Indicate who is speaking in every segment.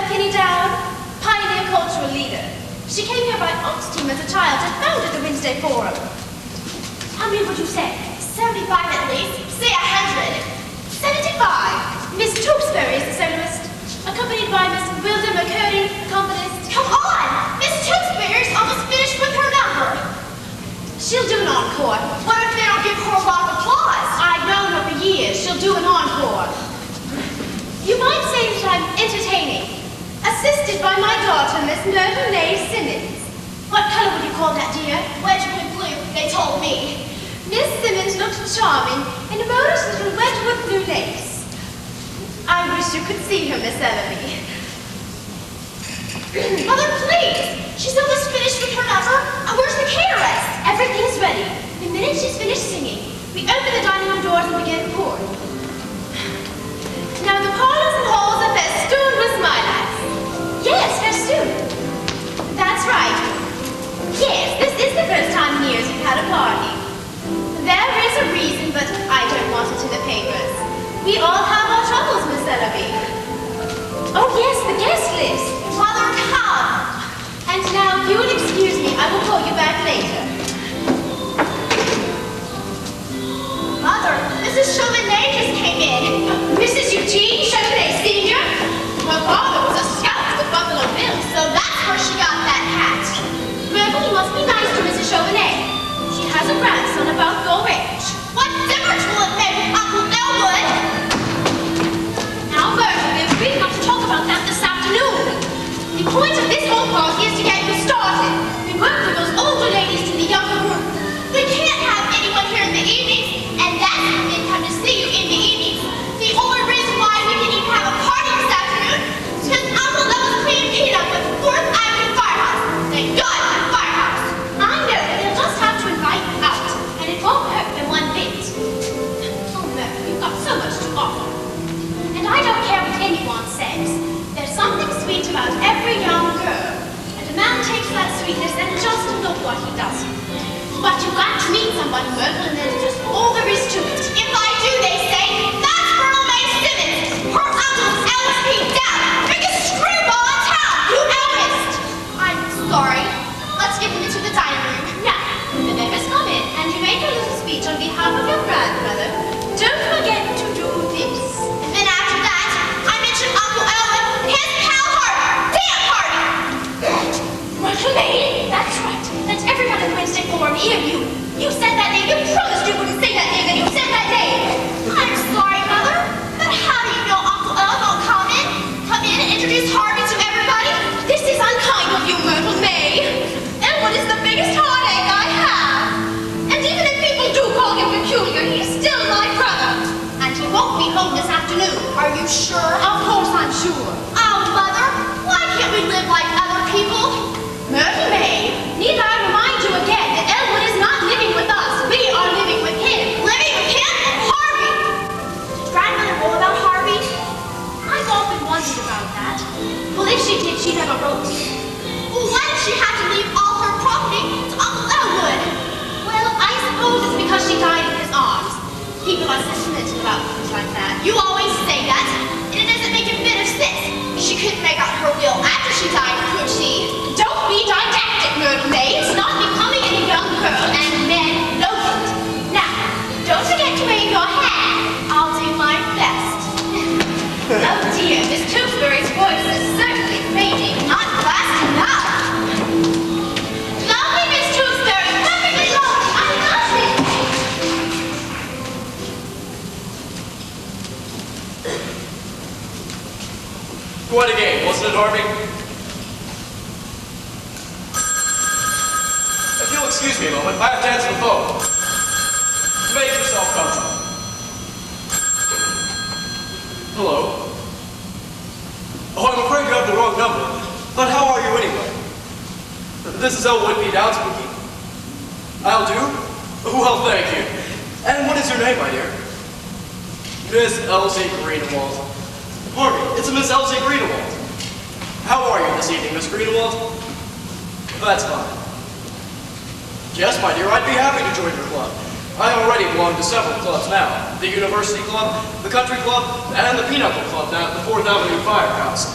Speaker 1: penny down, pioneer cultural leader. She came here by Ox team as a child and founded the Wednesday Forum. How many would you say? 75 at least. Say 100. 75. Miss Tewksbury is the soloist, accompanied by Miss Wilda McCurdy, accompanist. Come on! Miss Tewksbury is almost finished with her number. She'll do an encore. What if they don't give her a lot of applause? I've known her for years. She'll do an encore. You might say that I'm entertaining, assisted by my daughter, Miss Myrtle May Simmons. What color would you call that, dear? Wedgwood blue, they told me. Miss Simmons looked charming in a modest little Wedgwood blue lace. I wish you could see her, Miss Ellaby. Mother, please! She's almost finished with her number. Where's the cateress? Everything's ready. The minute she's finished singing, we open the dining room doors and begin pouring. Now the parlors and halls are festooned with smilax. Yes, festooned. That's right. Yes, this is the first time in years we've had a party. There is a reason, but I don't want it in the papers. We all have our troubles, Miss Ellaby. Oh yes, the guest list. Mother, come. And now, you will excuse me, I will call you back later. Mother, Mrs. Chauvenet just came in. Mrs. Eugene Chauvenet, Sr.? Her father was a scout with Buffalo Bill, so that's where she got that hat. Myrtle, you must be nice to Mrs. Chauvenet. She has a grandson about your age. What difference will it make with Uncle Elwood? Now, Myrtle, we have really got to talk about that this afternoon. The point of this whole party is to get you started. We work with those older ladies to the younger group. We can't have anyone here in the evenings, and that's when they come to see you in the evenings. The only reason why we can even have a party this afternoon is because Uncle Elwood's cleaning peanut with 4th Avenue Firehouse. Thank God for the firehouse. I know that they'll just have to invite you out, and it won't hurt them one bit. Oh, Mary, you've got so much to offer. And I don't care what anyone says. There's something sweet about every young girl, and a man takes that sweetness and just look what he does. But you've got to meet somebody, Myrtle, and that's just all there is to it. If I do, they say, that's Myrtle May Simmons. Her uncle's Ellis P. Dowd, biggest screwball in town, you Elvis. I'm sorry. Let's get them into the dining room. Now, the members come in, and you make a little speech on behalf of your grandmother. Don't forget to do this. And then after that, I mention Uncle Elwood and his pal Harvey. Damn Harvey! Myrtle May, that's right. That's everyone in Wednesday Forum here. You said that name. You promised you wouldn't say that name, and you said that name. I'm sorry, Mother, but how do you know Uncle Elwood won't come in and introduce Harvey to everybody? This is unkind of you, Myrtle May. Elwood is the biggest heartache I have. And even if people do call him peculiar, he's still my brother. And he won't be home this afternoon. Are you sure? Of course I'm sure. Oh, Mother, why can't we live like other people? Myrtle May, need I remind you again that Elwood is not living with us. We are living with him. Living with him and Harvey. Did Grandmother know about Harvey? I've often wondered about that. Well, if she did, she never wrote. Well, why did she have to leave all her property to Uncle Elwood? Well, I suppose it's because she died in his arms. People are sentimental about things like that. You always say that, and it doesn't make a bit of sense. She couldn't make out her will after she died, could she? Don't be didactic, Myrtle May. It's not becoming in a young girl, and men know it. Now, don't forget to wave your hand. I'll do my best. Oh dear, Miss Tewksbury's voice is certainly fading, not lasting now. Lovely Miss Tewksbury, perfectly lovely. I love it.
Speaker 2: Quite a game, wasn't it, Harvey? If you'll excuse me a moment, I have to answer the phone. Make yourself comfortable. Hello? Oh, I'm afraid you have the wrong number. But how are you anyway? This is Elwood P. Dowd speaking. I'll do? Well, thank you. And what is your name, my dear? Miss Elsie Greenewald. Harvey, it's Miss Elsie Greenewald. How are you this evening, Miss Greenewald? That's fine. Yes, my dear, I'd be happy to join your club. I already belong to several clubs now. The University Club, the Country Club, and the Pinochle Club down at the 4th Avenue Firehouse.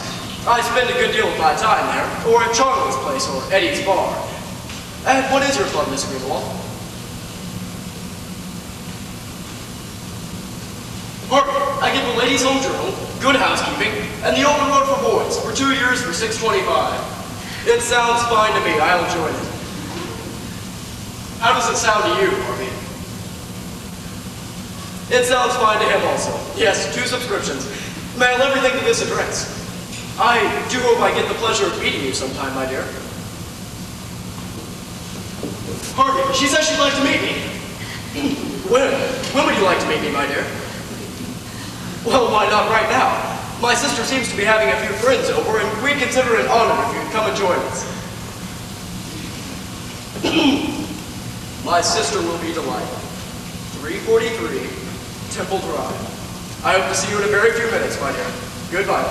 Speaker 2: I spend a good deal of my time there, or at Charlie's place, or Eddie's bar. And what is your club, Miss Greenwald? Harvey, I give the Ladies' Home Journal, Good Housekeeping, and The Open Road for Boys for 2 years for $6.25. It sounds fine to me. I'll join it. How does it sound to you, Harvey? It sounds fine to him also. Yes, 2 subscriptions. Mail everything to this address. I do hope I get the pleasure of meeting you sometime, my dear. Harvey, she says she'd like to meet me. When would you like to meet me, my dear? Well, why not right now? My sister seems to be having a few friends over, and we'd consider it an honor if you'd come and join us. My sister will be delighted. 343 Temple Drive. I hope to see you in a very few minutes, my dear. Goodbye.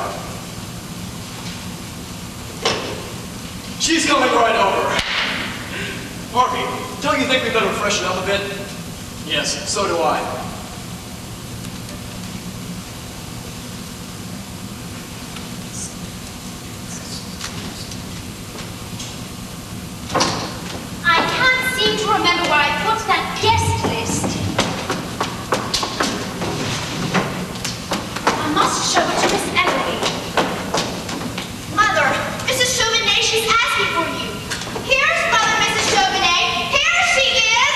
Speaker 2: She's coming right over. Harvey, don't you think we better freshen up a bit? Yes, so do I.
Speaker 1: I can't seem to remember where I put that guest list. I must show it to Miss Emily. Mother, Mrs. Chauvenet, she's asking for you. Here's Mother, Mrs. Chauvenet. Here she is.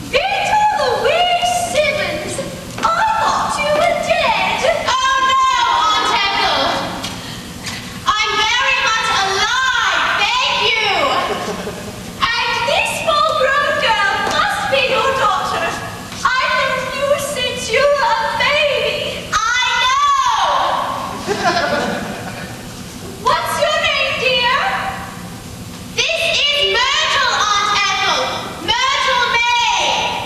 Speaker 1: Victor Louise Simmons, I thought you were dead. Oh no, Aunt Ethel. I'm very much alive, thank you. And this full-grown girl must be your daughter. I've known you since you were a baby. I know. What's your name, dear? This is Myrtle, Aunt Ethel. Myrtle May.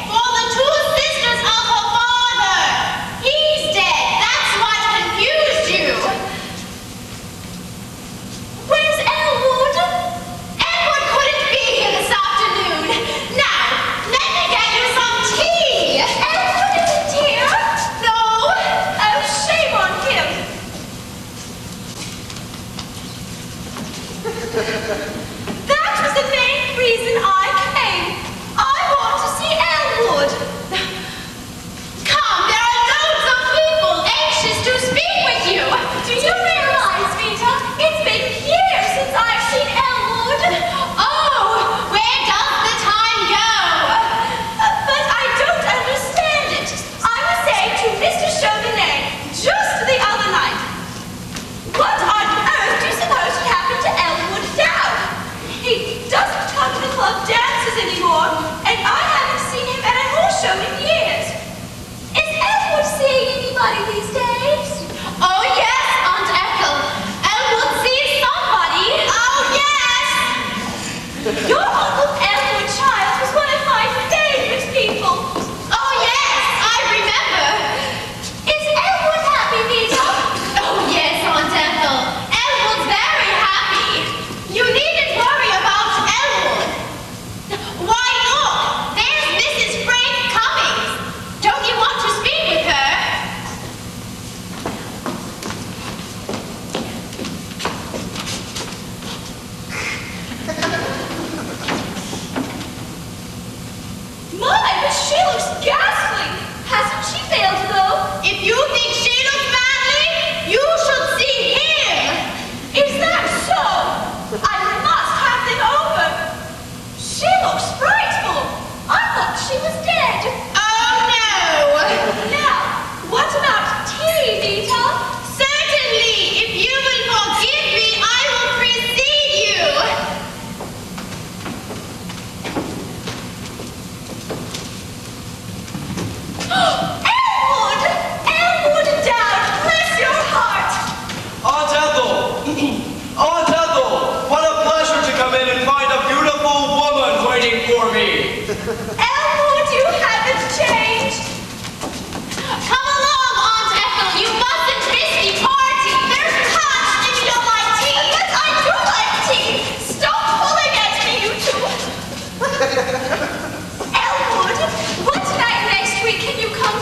Speaker 1: For the 2 sisters of her father. He's dead. That's what confused you. Where's Elwood? Edward couldn't be here this afternoon. Now, let me get you some tea. Edward isn't here? No. Oh, shame on him. That was the main reason I came. I want to see Elwood. Come, there are loads of people anxious to speak with you. Do you realize, Vita, it's been years since I've seen Elwood? Oh, where does the time go? But I don't understand it. I was saying to Mr. Chauvenet just the other night, what on earth do you suppose would happen to Elwood now? He doesn't come to the club dances anymore, and I haven't seen him at a horse show in years. Is Elwood seeing anybody these days? Oh yes, Aunt Ethel. Elwood sees somebody. Oh yes. Your Uncle Elwood, child, was one of my favorite people. Oh yes, I remember. Is Elwood happy, Vita? Oh yes, Aunt Ethel. Elwood's very happy. You needn't worry about Elwood. Why look, there's Mrs. Frank Cummings. Don't you want to speak with her? My, but she looks ghastly. Hasn't she failed, though? If you think she looks badly, you should see him. Is that so? I must have them over. She looks frightful. I thought she was dead. Oh, no. Now, what about tea, Vita? Certainly. If you will forgive me, I will precede you. Elwood! Elwood Dowd, bless your heart!
Speaker 2: Aunt Ethel! Aunt Ethel! What a pleasure to come in and find a beautiful woman waiting for me!
Speaker 1: Elwood, you haven't changed. Come along, Aunt Ethel. You mustn't miss the party. There's punch if you don't like tea. Yes, I do like tea. Stop pulling at me, you two. Elwood, what night next week can you come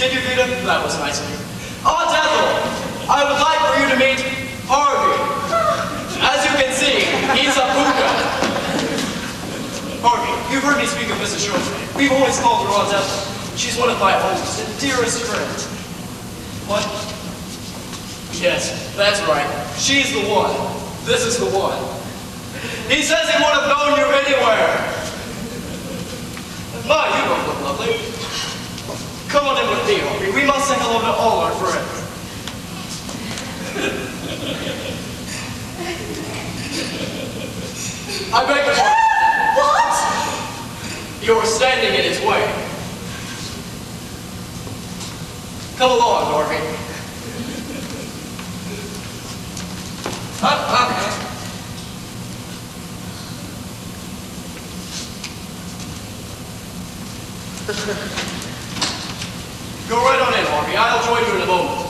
Speaker 2: Did you, Vita? That was nice of you. Aunt Ethel, I would like for you to meet Harvey. As you can see, he's a puka. Harvey, you've heard me speak of Mrs. Chauvin. We've always called her Aunt Ethel. She's one of my oldest and dearest friends. What? Yes, that's right. She's the one. This is the one. He says he would have known you anywhere. My, you don't look lovely. Come on in with me, Harvey. We must say hello to all our friends. I beg your pardon.
Speaker 1: What?
Speaker 2: You're standing in his way. Come along, Harvey. Go right on in, Harvey. I'll join you in a moment.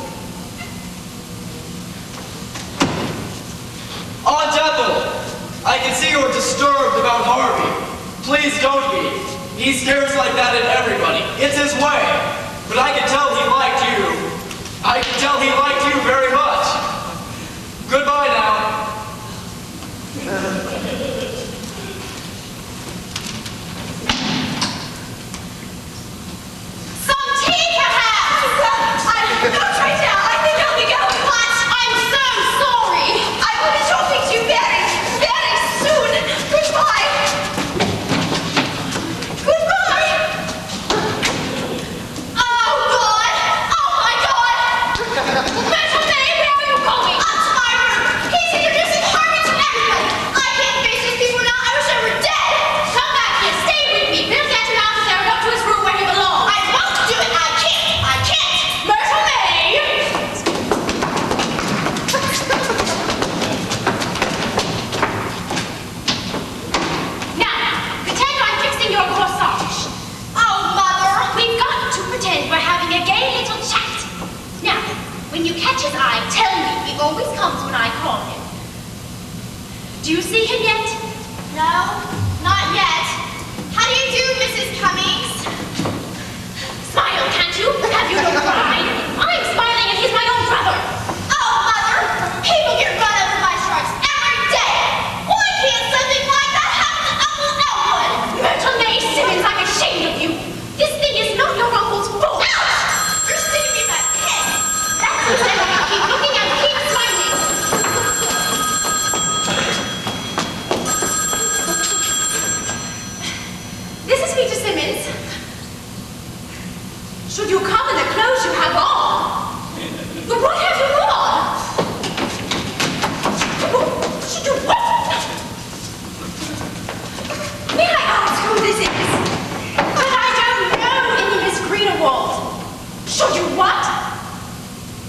Speaker 2: Aunt Ethel, I can see you're disturbed about Harvey. Please don't be. He scares like that at everybody. It's his way. But I can tell he liked you. I can tell he liked you very much. Goodbye now.
Speaker 1: Some tea, perhaps? Not right now. I think I'll be going. What? I'm so sorry. I will be talking to you very, very soon. Goodbye. Goodbye. Oh, God. Oh, my God. Little May, where are you going? Up to my room. He's introducing Harvey to everybody. I can't face these people now. I wish I were dead. Come back here. Stay with me. We'll get him out of there and up to his room where he belongs. I won't do it. I can't. I can't. Myrtle May. Now, pretend I'm fixing your corsage. Oh, Mother. We've got to pretend we're having a gay little chat. Now, when you catch his eye, tell me. He always comes when I call him. Do you see him yet? No, not yet. How do you do, Mrs. Cummings? Smile, can't you? Have you no pride? I'm smiling and he's my own brother. Oh, Mother, people get run over by trucks every day. Why can't something like that happen to Uncle Elwood? Myrtle May Simmons, I'm ashamed of you. This thing is not your uncle's fault. Ouch! You're sticking me that head. That's what I want to keep looking and keep smiling. This is Peter Simmons. Should you come in the clothes you have on? But what have you on? Should you what? May I ask who this is? But I don't know any Miss Greenewald. Should you what?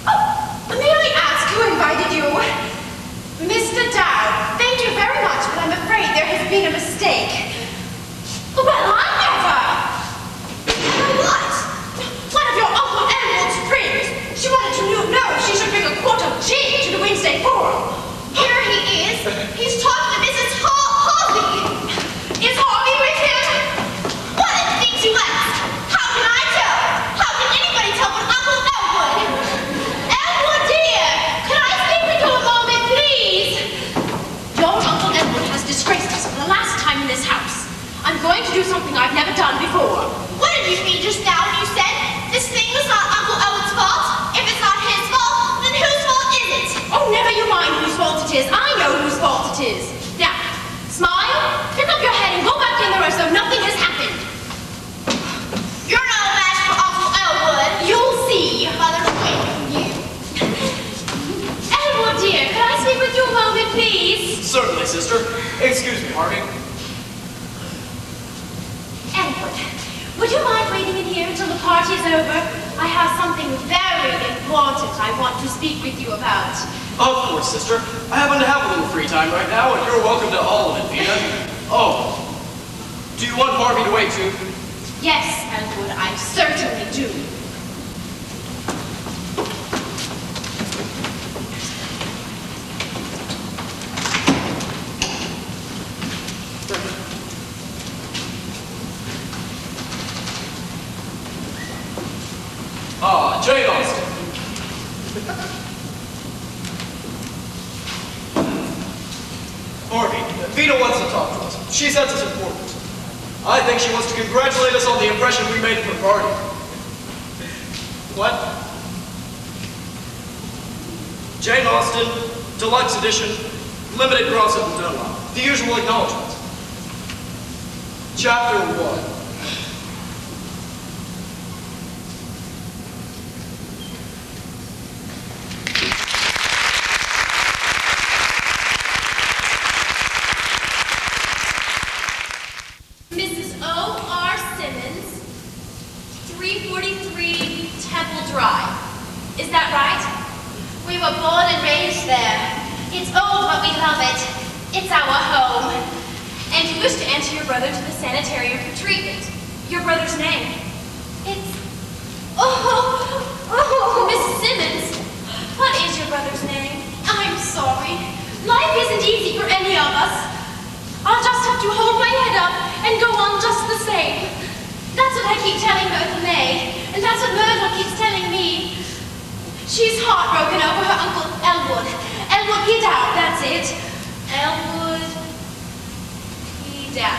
Speaker 1: Oh, may I ask who invited you? Mr. Dow, thank you very much, but I'm afraid there has been a mistake. Well, I never! Never what? One of your Uncle Edmond's friends. She wanted to know if she should bring a quart of gin to the Wednesday forum. Here he is. He's talking to Mrs. Harvey. Is Harvey with him? What a thing to ask! How can I tell? How can anybody tell but Uncle Edward? Edward, dear, can I speak with you a moment, please? Your Uncle Edward has disgraced us for the last time in this house. I'm going to do something I've never done before. What did you mean just now when you said this thing was not Uncle Owen's fault? If it's not his fault, then whose fault is it? Oh, never you mind whose fault it is. I know whose fault it is. Now, smile, pick up your head and go back in there as though nothing has happened. You're not a match for Uncle Elwood. You'll see. Mother's waiting for you. Elwood, dear, can I speak with you a moment, please?
Speaker 2: Certainly, sister. Excuse me, Harvey.
Speaker 1: Edward, would you mind waiting in here until the party is over? I have something very important I want to speak with you about.
Speaker 2: Of course, sister. I happen to have a little free time right now, and you're welcome to all of it, Vita. Oh, do you want Harvey to wait too?
Speaker 1: Yes, Edward, I certainly do.
Speaker 2: Ah, Jane Austen. Harvey, Vita wants to talk to us. She says it's important. I think she wants to congratulate us on the impression we made at the party. What? Jane Austen, Deluxe Edition, Limited Cross and Dunlop. The usual acknowledgments. Chapter 1.
Speaker 1: Mrs. O.R. Simmons, 343 Temple Drive. Is that right? We were born and raised there. It's old, but we love it. It's our home. And you wish to enter your brother to the sanitarium for treatment. Your brother's name? It's... Mrs. Simmons, what is your brother's name? I'm sorry. Life isn't easy for any of us. I'll just have to hold my head up and go on just the same. That's what I keep telling Bertha May, and that's what Myrtle keeps telling me. She's heartbroken over her Uncle Elwood. Elwood Pidow, that's it. Elwood Pidow.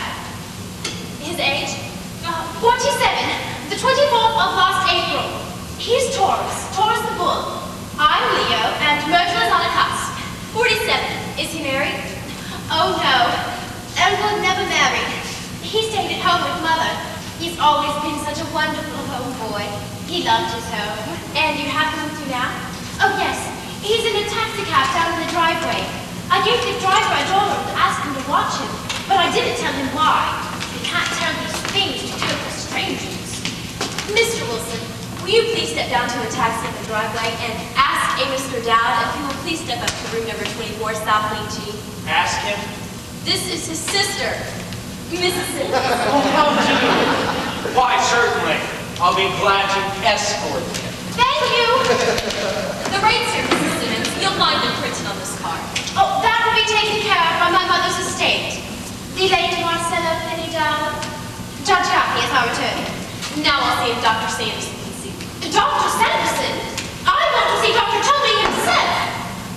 Speaker 1: His age? 47. The 24th of last April. He's Taurus the bull. I'm Leo, and Myrtle is on a cusp. 47. Is he married? Oh no. Elwood never married. He stayed at home with Mother. He's always been such a wonderful home boy. He loved his home. And you have him with you now? Oh yes. He's in a taxi cab down in the driveway. I gave the driver a dollar to ask him to watch him, but I didn't tell him why. You can't tell these things to total strangers. Mr. Wilson, will you please step down to a taxi in the driveway and ask a Mr. Dowd if he will please step up to room number 24, South Wing G?
Speaker 3: Ask him?
Speaker 1: This is his sister, Mrs. Simmons.
Speaker 3: Oh, how do you? Why, certainly. I'll be glad to escort him.
Speaker 1: Thank you. The rates here, Mrs. Simmons. You'll find them printed on this card. Oh, that will be taken care of by my mother's estate. The Lady Marcella Penny Dowd. Judge Harvey is our attorney. Now I'll see if Dr. Sanderson can see. Dr. Sanderson? I want to see Dr. Tully himself.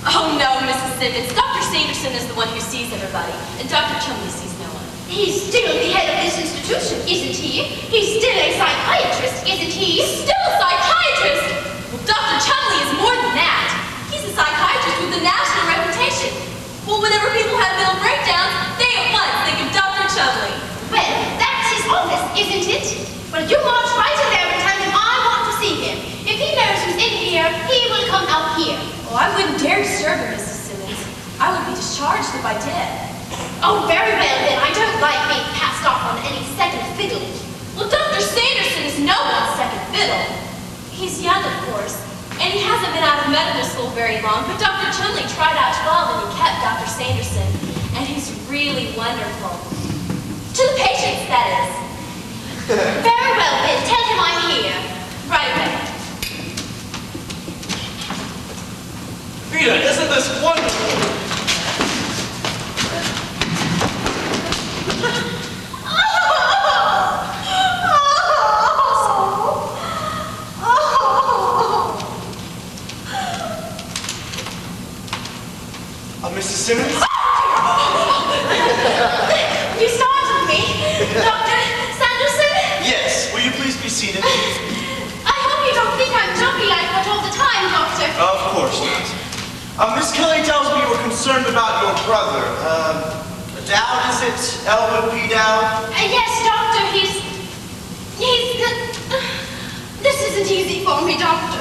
Speaker 1: Oh no, Mrs. Simmons. Dr. Sanderson is the one who sees everybody, and Dr. Chumley sees no one. He's still the head of this institution, isn't he? He's still a psychiatrist, isn't he? Still a psychiatrist? Well, Dr. Chumley is more than that. He's a psychiatrist with a national reputation. Well, whenever people have mental breakdowns, they at once think of Dr. Chumley. Well, that's his office, isn't it? Well, you march right in there and tell him I want to see him. If he knows who's in here, he will come out here. Oh, I wouldn't dare disturb him, Mrs. Simmons. I would be discharged if I did. Oh, very well then. I don't like being passed off on any second fiddle. Well, Dr. Sanderson is no one's second fiddle. He's young, of course, and he hasn't been out of medical school very long, but Dr. Chumley tried out 12 and he kept Dr. Sanderson, and he's really wonderful. To the patients, that is. Very well then. Tell him I'm here. Right away.
Speaker 2: Vita, isn't this wonderful?
Speaker 3: Mrs. Simmons?
Speaker 1: You startled me. Dr. Sanderson?
Speaker 3: Yes. Will you please be seated?
Speaker 1: I hope you don't think I'm jumpy like that all the time, Doctor.
Speaker 3: Of course not. Miss Kelly tells me you were concerned about your brother. Dowd, is it? Elwood P. Dowd?
Speaker 1: Yes, Doctor. This isn't easy for me, Doctor.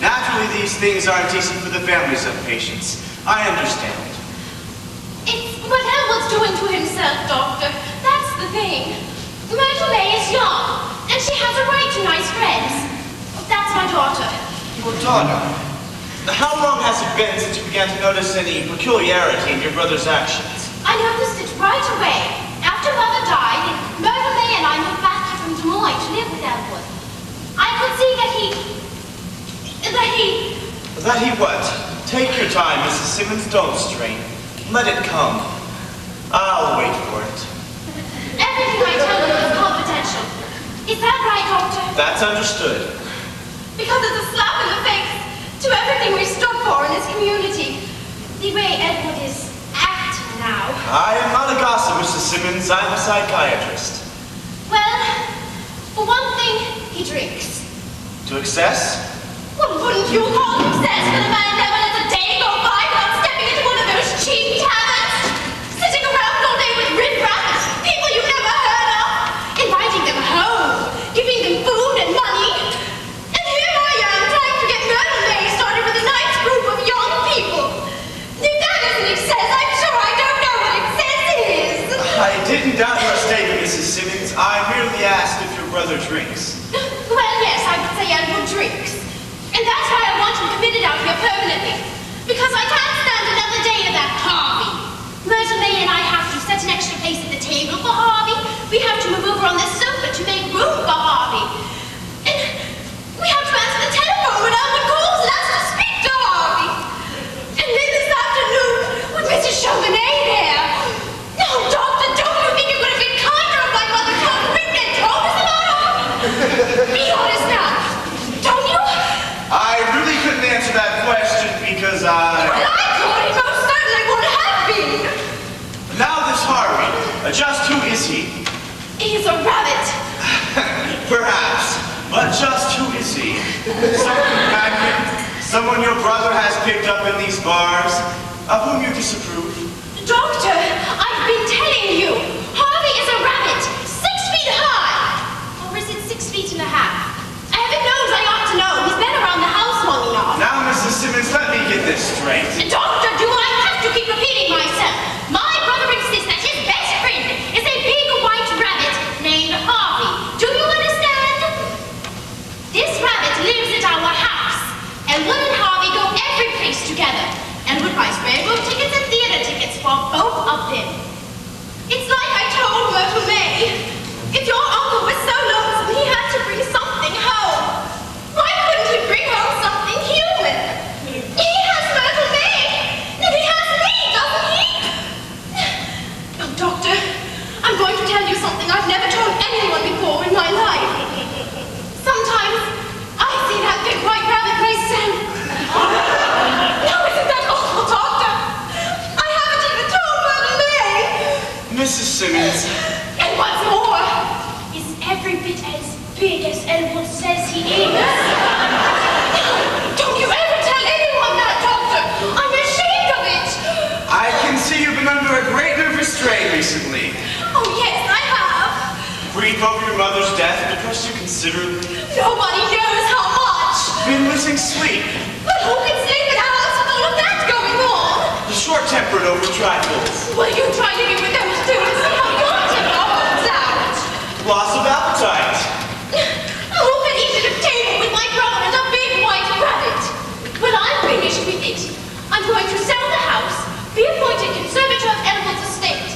Speaker 3: Naturally, these things aren't easy for the families of patients. I understand.
Speaker 1: It's what Elwood's doing to himself, Doctor. That's the thing. Myrtle May is young, and she has a right to nice friends. That's my daughter.
Speaker 3: Your daughter? How long has it been since you began to notice any peculiarity in your brother's actions?
Speaker 1: I noticed it right away. After Mother died, Myrtle May and I moved back here from Des Moines to live with Elwood. I could see that he...
Speaker 3: That he what? Take your time, Mrs. Simmons. Don't strain. Let it come. I'll wait for it.
Speaker 1: Everything I tell you is confidential. Is that right, Doctor?
Speaker 3: That's understood.
Speaker 1: Because it's a slap in the face to everything we stood for in this community. The way Edward is acting now.
Speaker 3: I am not a gossip, Mrs. Simmons. I'm a psychiatrist.
Speaker 1: Well, for one thing, he drinks.
Speaker 3: To excess?
Speaker 1: Well, wouldn't you call it excess for the man never lets a day go by without stepping into one of those cheap taverns? Sitting around all day with riffraff, people you've never heard of, inviting them home, giving them food and money. And here I am trying to get Myrtle May started with a nice group of young people. If that isn't excess, I'm sure I don't know what excess is.
Speaker 3: I didn't doubt your statement, Mrs. Simmons. I merely asked if your brother drinks.
Speaker 1: Well, yes, I would say Edward drinks. And that's why I want him committed out here permanently. Because I can't stand another day of that Harvey. Myrtle May and I have to set an extra place at the table for Harvey. We have to move over on this sofa to make room for Harvey. And we have to answer the telephone when Edward calls and asks to speak to Harvey. And then this afternoon, with Mrs. Chauvenet there. No, Doctor, don't you think it would have been kinder if my mother come quick and told us about Harvey? Be honest now. Don't you?
Speaker 3: I really couldn't answer that question because
Speaker 1: Well, I could. He most certainly would have been.
Speaker 3: Now this Harvey, just who is he?
Speaker 1: He's a rabbit.
Speaker 3: Perhaps, but just who is he? Some companion? Someone your brother has picked up in these bars, of whom you disapprove?
Speaker 1: Doctor, I've been telling you. Harvey is a rabbit, 6 feet high. Or is it 6 feet and a half? Heaven knows I ought to know. He's been around the house long enough.
Speaker 3: Now, Mrs. Simmons, let me get this straight.
Speaker 1: Doctor, do I have to keep repeating myself? My brother insists that his best friend is a big white rabbit named Harvey. Do you understand? This rabbit lives at our house, and Wood and Harvey go every place together. And Wood buys railroad tickets and theater tickets for both of them. It's like I told Myrtle May. If your uncle was so lonesome, he had to bring something home. Why couldn't he bring home something human? He has Myrtle May, and he has me, doesn't he? Oh, Doctor, I'm going to tell you something I've never told anyone before in my life. Sometimes I see that big white rabbit myself. No, isn't that awful, Doctor? I haven't even told Myrtle May.
Speaker 3: Mrs. Simmons.
Speaker 1: And what's more, he's every bit as big as Edward says he is. Don't you ever tell anyone that, Doctor. I'm ashamed of it.
Speaker 3: I can see you've been under a great nervous strain recently.
Speaker 1: Oh, yes, I have.
Speaker 3: Grief over your mother's death depressed you considerably.
Speaker 1: Nobody knows how much.
Speaker 3: Been losing sleep.
Speaker 1: But who can sleep in a house with all of that going on?
Speaker 3: Short-tempered over trifles.
Speaker 1: Well, you try to get with those two and see how your temper holds out.
Speaker 3: Loss of appetite.
Speaker 1: Who can eat at a table with my brother and a big white rabbit? When I'm finished with it, I'm going to sell the house, be appointed conservator of Edward's estate,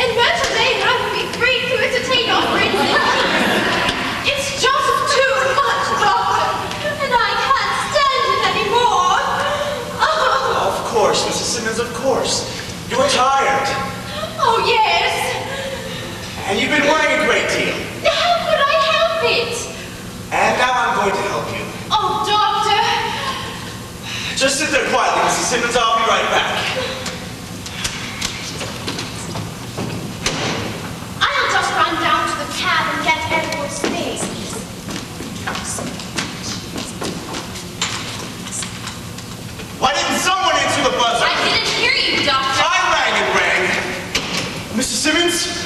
Speaker 1: and Myrtle May and I will be free to entertain our friends in peace. It's just too much, Doctor, and I can't stand it anymore. Oh.
Speaker 3: Of course, Mrs. Simmons, of course. You're tired.
Speaker 1: Oh, yes.
Speaker 3: And you've been worrying a great deal.
Speaker 1: How could I help it?
Speaker 3: And now I'm going to help you.
Speaker 1: Oh, Doctor.
Speaker 3: Just sit there quietly, Mrs. Simmons. I'll be right back.
Speaker 1: I'll just run down to the cab and get Edward's things.
Speaker 3: Why didn't someone answer the buzzer?
Speaker 1: I didn't hear you, Doctor.
Speaker 3: I rang and rang. Mrs. Simmons?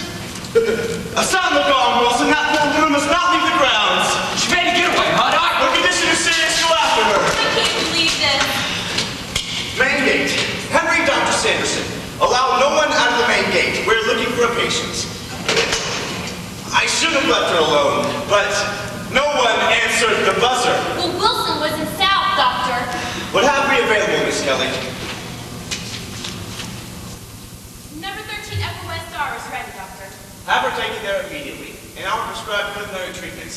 Speaker 3: Sound the gong, Wilson. That poor woman must not leave the grounds.
Speaker 2: She made a getaway, huh, Doc?
Speaker 3: Her condition is serious. Go after her.
Speaker 1: I can't believe this.
Speaker 3: Main gate. Henry Dr. Sanderson. Allow no one out of the main gate. We're looking for a patient. I should have left her alone, but no one answered the buzzer.
Speaker 1: Well, Wilson was in South, Doctor.
Speaker 3: What have we available, Miss Kelly?
Speaker 1: Number 13 Upper West R is ready, Doctor.
Speaker 3: Have her taken there immediately, and I'll prescribe preliminary treatment.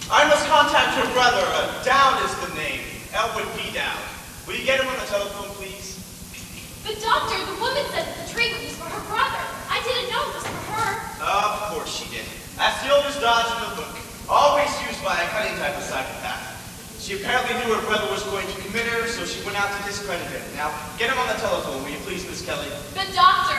Speaker 3: I must contact her brother. Dowd is the name. Elwood P. Dowd. Will you get him on the telephone, please?
Speaker 1: But, Doctor, the woman said that the treatment was for her brother. I didn't know it was for her.
Speaker 3: Of course she did. That's the oldest dodge in the book. Always used by a cunning type of psychopath. She apparently knew her brother was going to commit her, so she went out to discredit him. Now, get him on the telephone, will you please, Miss Kelly?
Speaker 4: But doctor,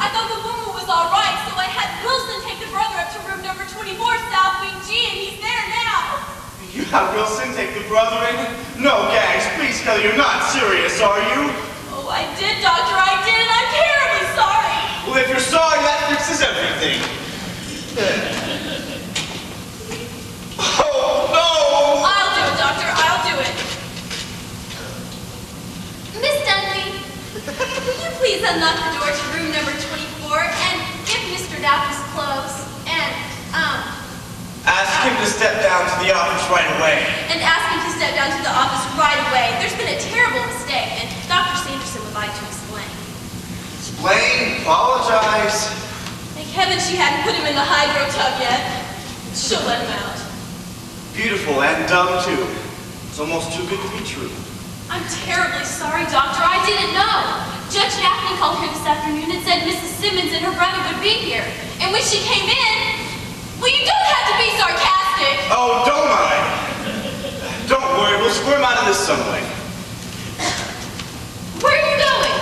Speaker 4: I thought the woman was all right, so I had Wilson take the brother up to room number 24, South Wing G, and he's there now.
Speaker 3: You had Wilson take the brother in? No, Gags, please, Kelly, you're not serious, are you?
Speaker 4: Oh, I did, doctor, I did, and I'm terribly sorry.
Speaker 3: Well, if you're sorry, that fixes everything. Oh, no!
Speaker 4: I'll do it, doctor, I'll do it. Miss Dunphy, will you please unlock the door to room number 24 and give Mr. Dowd his clothes and,
Speaker 3: Ask him to step down to the office right away.
Speaker 4: And ask him to step down to the office right away. There's been a terrible mistake, and Dr. Sanderson would like to explain.
Speaker 3: Explain, apologize.
Speaker 4: Thank heaven she hadn't put him in the hydro tub yet. She'll let him out.
Speaker 3: Beautiful and dumb, too. It's almost too good to be true.
Speaker 4: I'm terribly sorry, Doctor. I didn't know. Judge Daphne called here this afternoon and said Mrs. Simmons and her brother would be here. And when she came in, well, you don't have to be sarcastic.
Speaker 3: Oh, don't I? Don't worry, we'll squirm out of this some way.
Speaker 4: Where are you going?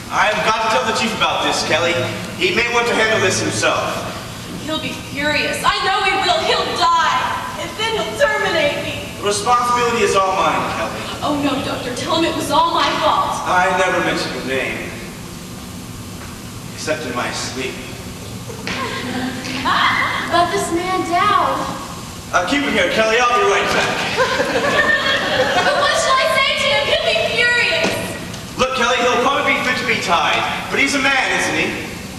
Speaker 3: I've got to tell the chief about this, Kelly. He may want to handle this himself.
Speaker 4: He'll be furious. I know he will. He'll die. And then he'll terminate me.
Speaker 3: The responsibility is all mine, Kelly.
Speaker 4: Oh, no, Doctor. Tell him it was all my fault.
Speaker 3: I never mentioned your name. Except in my sleep.
Speaker 4: But this man Dowd.
Speaker 3: Keep him here, Kelly. I'll be right back.
Speaker 4: But what shall I say to him? He'll be furious.
Speaker 3: Look, Kelly, he'll probably be fit to be tied. But he's a man, isn't he?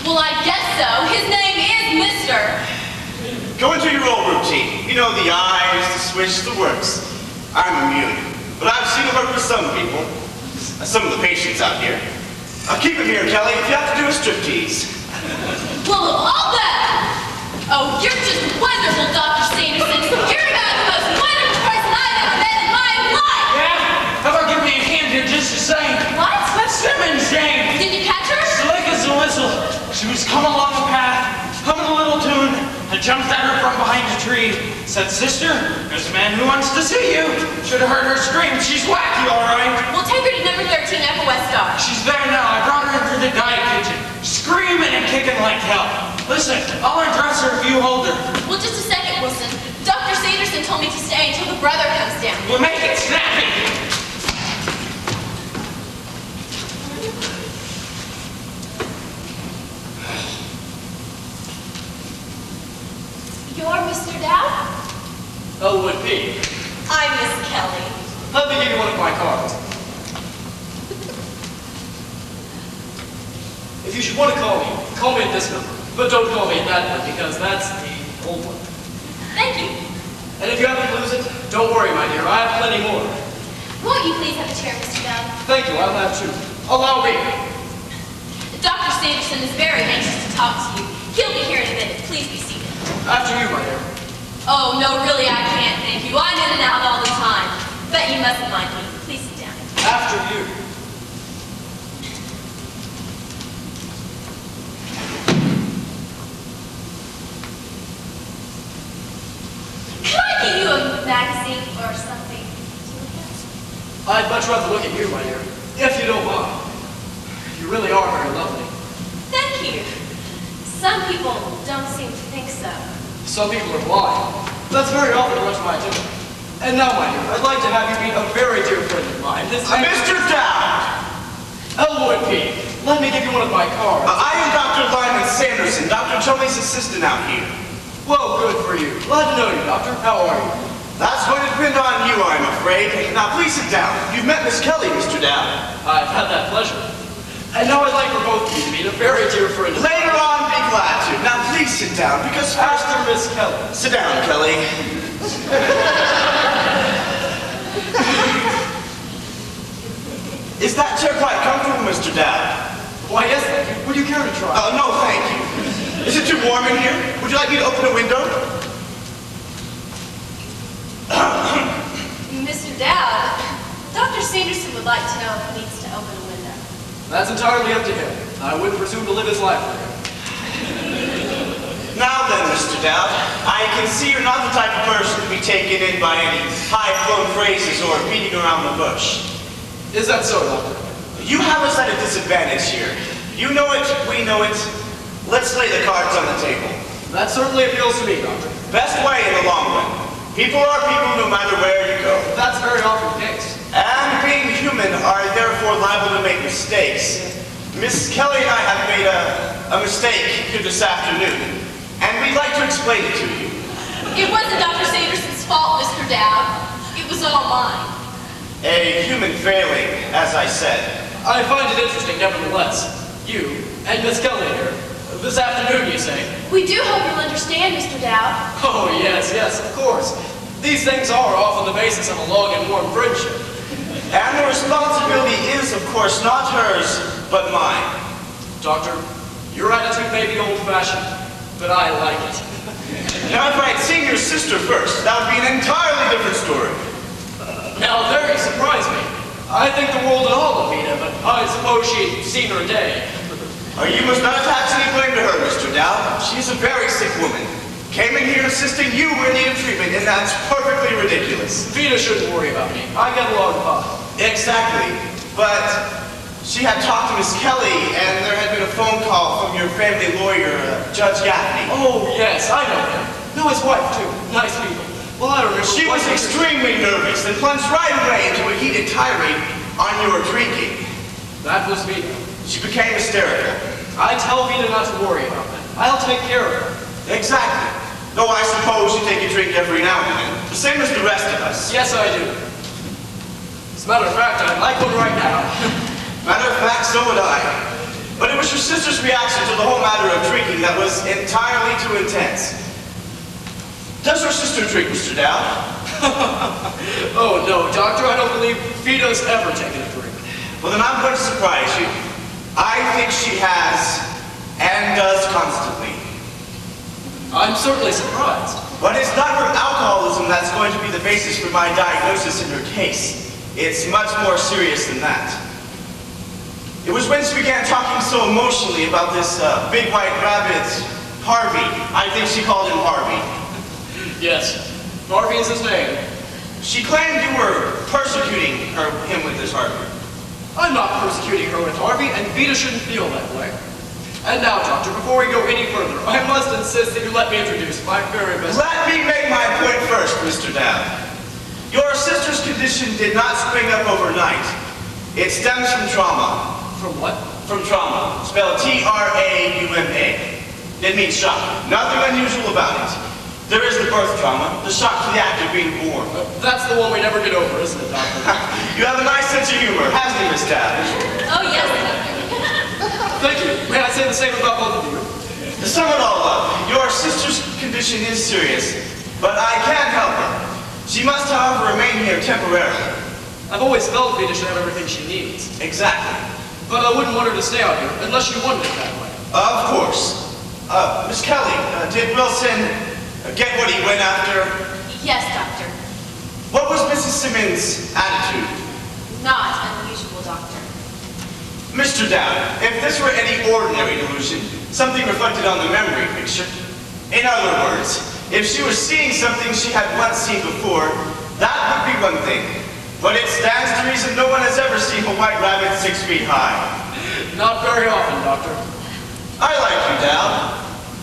Speaker 4: Well, I guess so. His name is Mr.
Speaker 3: Go into your old routine. You know, the eyes, the swish, the works. I'm immune. But I've seen it work with some people. Some of the patients out here. Keep him here, Kelly, if you have to do a striptease.
Speaker 4: Well, of all that! Oh, you're just wonderful, Dr. Sanderson. You're about the most wonderful person I've ever met in my life!
Speaker 5: Yeah? How about give me a hand here just the same?
Speaker 4: What?
Speaker 5: That's Simmons, Jane.
Speaker 4: Did you catch her?
Speaker 5: Slick as a whistle. She was coming along the path, humming a little tune. I jumped at her from behind a tree. Said, sister, there's a man who wants to see you. Should have heard her scream. She's wacky, all right.
Speaker 4: We'll take her to number 13 Upper West Star.
Speaker 5: She's there now. I brought her in through the diet kitchen, screaming and kicking like hell. Listen, I'll undress her if you hold her.
Speaker 4: Well, just a second, Wilson. Dr. Sanderson told me to stay until the brother comes down.
Speaker 5: We'll make it snappy.
Speaker 4: You're Mr. Dowd?
Speaker 2: Elwood P.
Speaker 4: I'm Miss Kelly.
Speaker 2: Let me give you one of my cards. If you should want to call me at this number. But don't call me at that one, because that's the old one.
Speaker 4: Thank you.
Speaker 2: And if you happen to lose it, don't worry, my dear. I have plenty more.
Speaker 4: Won't you please have a chair, Mr. Dowd?
Speaker 2: Thank you. I'll have two. Allow me.
Speaker 4: Dr. Sanderson is very anxious to talk to you. He'll be here in a minute. Please be seated.
Speaker 2: After you, my dear.
Speaker 4: Oh, no, really, I can't, thank you. I'm in and out all the time. But you mustn't mind me. Please sit down.
Speaker 2: After you.
Speaker 4: Could I give you a magazine or something to look at?
Speaker 2: I'd much rather look at you, my dear. If you don't mind. You really are very lovely.
Speaker 4: Thank you. Some people don't seem to think so.
Speaker 2: Some people are blind. That's very often much my attention. And now, my dear, I'd like to have you meet a very dear friend of mine.
Speaker 3: Mr. Dowd!
Speaker 2: Elwood P. Let me give you one of my cards.
Speaker 3: I am Dr. Lyman Sanderson, Dr. Tony's assistant out here.
Speaker 2: Well, good for you. Glad to know you, Doctor. How are you?
Speaker 3: That's going to depend on you, I'm afraid. Now, please sit down. You've met Miss Kelly, Mr. Dowd.
Speaker 2: I've had that pleasure. And now I'd like for both of you to meet a very dear friend of mine.
Speaker 3: Later on, be glad to. Now, please sit down, because first...
Speaker 2: After Miss Kelly.
Speaker 3: Sit down, Kelly. Is that chair quite comfortable, Mr. Dowd?
Speaker 2: Why, yes, thank you. Would you care to try?
Speaker 3: No, thank you. Is it too warm in here? Would you like me to open a window?
Speaker 4: Mr. Dowd, Dr. Sanderson would like to know if he needs to open a window.
Speaker 2: That's entirely up to him. I wouldn't presume to live his life for him.
Speaker 3: Now then, Mr. Dowd, I can see you're not the type of person to be taken in by any high-flown phrases or beating around the bush.
Speaker 2: Is that so, Doctor?
Speaker 3: You have us at a disadvantage here. You know it, we know it. Let's lay the cards on the table.
Speaker 2: That certainly appeals to me, Doctor.
Speaker 3: Best way in the long run. People are people no matter where you go.
Speaker 2: That's very often the case.
Speaker 3: And being human are therefore liable to make mistakes. Miss Kelly and I have made a mistake here this afternoon, and we'd like to explain it to you.
Speaker 4: It wasn't Dr. Sanderson's fault, Mr. Dowd. It was all mine.
Speaker 3: A human failing, as I said.
Speaker 2: I find it interesting, nevertheless. You and Miss Kelly here. This afternoon, you say?
Speaker 4: We do hope you'll understand, Mr. Dowd.
Speaker 2: Oh, yes, of course. These things are often the basis of a long and warm friendship.
Speaker 3: And the responsibility is, of course, not hers, but mine.
Speaker 2: Doctor, your attitude may be old-fashioned, but I like it.
Speaker 3: Now, if I'd seen your sister first, that would be an entirely different story.
Speaker 2: Now, there you surprise me. I think the world of all of Vita, but I suppose she'd seen her day.
Speaker 3: You must not attach any blame to her, Mr. Dowd. She's a very sick woman. Came in here insisting you were in need of treatment, and that's perfectly ridiculous.
Speaker 2: Vita shouldn't worry about me. I get along fine.
Speaker 3: Exactly. But she had talked to Miss Kelly, and there had been a phone call from your family lawyer, Judge Gaffney.
Speaker 2: Oh, yes, I know him. Know his wife, too. Nice people. Well, I remember.
Speaker 3: She was extremely nervous and plunged right away into a heated tirade on your drinking.
Speaker 2: That was Vita.
Speaker 3: She became hysterical.
Speaker 2: I tell Vita not to worry about that. I'll take care of her.
Speaker 3: Exactly. Though I suppose you take a drink every now and then, the same as the rest of us.
Speaker 2: Yes, I do. As a matter of fact, I'd like one right now.
Speaker 3: Matter of fact, so would I. But it was your sister's reaction to the whole matter of drinking that was entirely too intense. Does your sister drink, Mr. Dowd?
Speaker 2: Oh, no, Doctor, I don't believe Vita's ever taken a drink.
Speaker 3: Well, then I'm going to surprise you. I think she has, and does constantly.
Speaker 2: I'm certainly surprised.
Speaker 3: But it's not her alcoholism that's going to be the basis for my diagnosis in her case. It's much more serious than that. It was when she began talking so emotionally about this big white rabbit, Harvey. I think she called him Harvey.
Speaker 2: Yes, Harvey is his name.
Speaker 3: She claimed you were persecuting him with this Harvey.
Speaker 2: I'm not persecuting her with Harvey, and Vita shouldn't feel that way. And now, Doctor, before we go any further, I must insist that you let me introduce my very best...
Speaker 3: Let me make my point first, Mr. Dowd. Your sister's condition did not spring up overnight. It stems from trauma.
Speaker 2: From what?
Speaker 3: From trauma, spelled T-R-A-U-M-A. It means shock. Nothing unusual about it. There is the birth trauma, the shock to the act of being born.
Speaker 2: That's the one we never get over, isn't it, Doctor?
Speaker 3: You have a nice sense of humor, hasn't he, Miss Dowd?
Speaker 4: Oh, yes, Doctor.
Speaker 2: Thank you. May I say the same about both of you?
Speaker 3: To sum it all up, your sister's condition is serious, but I can't help her. She must, however, remain here temporarily.
Speaker 2: I've always felt Vita should have everything she needs.
Speaker 3: Exactly.
Speaker 2: But I wouldn't want her to stay out here unless you wanted it that way.
Speaker 3: Of course. Miss Kelly, did Wilson get what he went after?
Speaker 4: Yes, Doctor.
Speaker 3: What was Mrs. Simmons' attitude?
Speaker 4: Not unusual, Doctor.
Speaker 3: Mr. Dowd, if this were any ordinary delusion, something reflected on the memory picture, in other words, if she was seeing something she had once seen before, that would be one thing. But it stands to reason no one has ever seen a white rabbit 6 feet high.
Speaker 2: Not very often, Doctor.
Speaker 3: I like you, Dowd.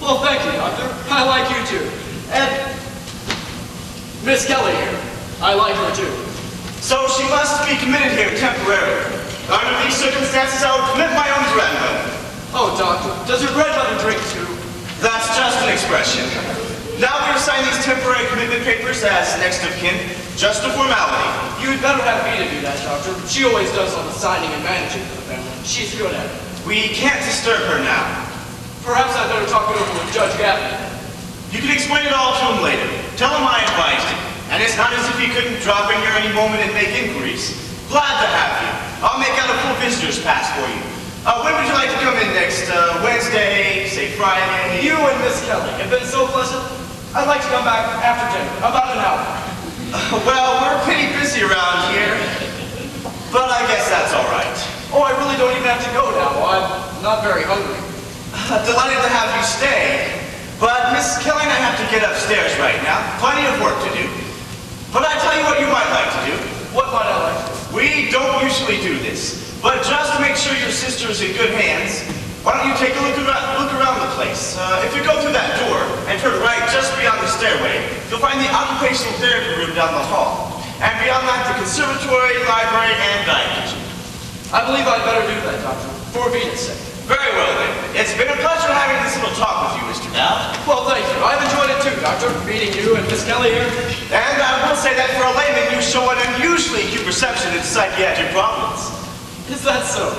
Speaker 2: Well, thank you, Doctor. I like you, too. And Miss Kelly here. I like her, too.
Speaker 3: So she must be committed here temporarily. Under these circumstances, I would commit my own grandmother.
Speaker 2: Oh, Doctor, does your grandmother drink, too?
Speaker 3: That's just an expression. Now we're going to sign these temporary commitment papers as next of kin. Just a formality.
Speaker 2: You'd better have me to do that, Doctor. She always does all the signing and managing for the family. She's good at it.
Speaker 3: We can't disturb her now.
Speaker 2: Perhaps I'd better talk it over with Judge Gaffney.
Speaker 3: You can explain it all to him later. Tell him I advised him. And it's not as if he couldn't drop in here any moment and make inquiries. Glad to have you. I'll make out a full visitor's pass for you. When would you like to come in next? Wednesday, say Friday?
Speaker 2: You and Miss Kelly have been so pleasant. I'd like to come back after dinner, about an hour.
Speaker 3: Well, we're pretty busy around here. But I guess that's all right.
Speaker 2: Oh, I really don't even have to go now. I'm not very hungry.
Speaker 3: Delighted to have you stay. But Miss Kelly and I have to get upstairs right now. Plenty of work to do. But I tell you what you might like to do.
Speaker 2: What might I like to do?
Speaker 3: We don't usually do this, but just to make sure your sister is in good hands, why don't you take a look around the place? If you go through that door and turn right just beyond the stairway, you'll find the occupational therapy room down the hall. And beyond that, the conservatory, library, and dining kitchen.
Speaker 2: I believe I'd better do that, Doctor, for Venus' sake.
Speaker 3: Very well, then. It's been a pleasure having this little talk with you, Mr. Dowd.
Speaker 2: Well, thank you. I've enjoyed it too, Doctor, meeting you and Miss Kelly here.
Speaker 3: And I will say that for a layman, you show an unusually acute perception into psychiatric problems.
Speaker 2: Is that so?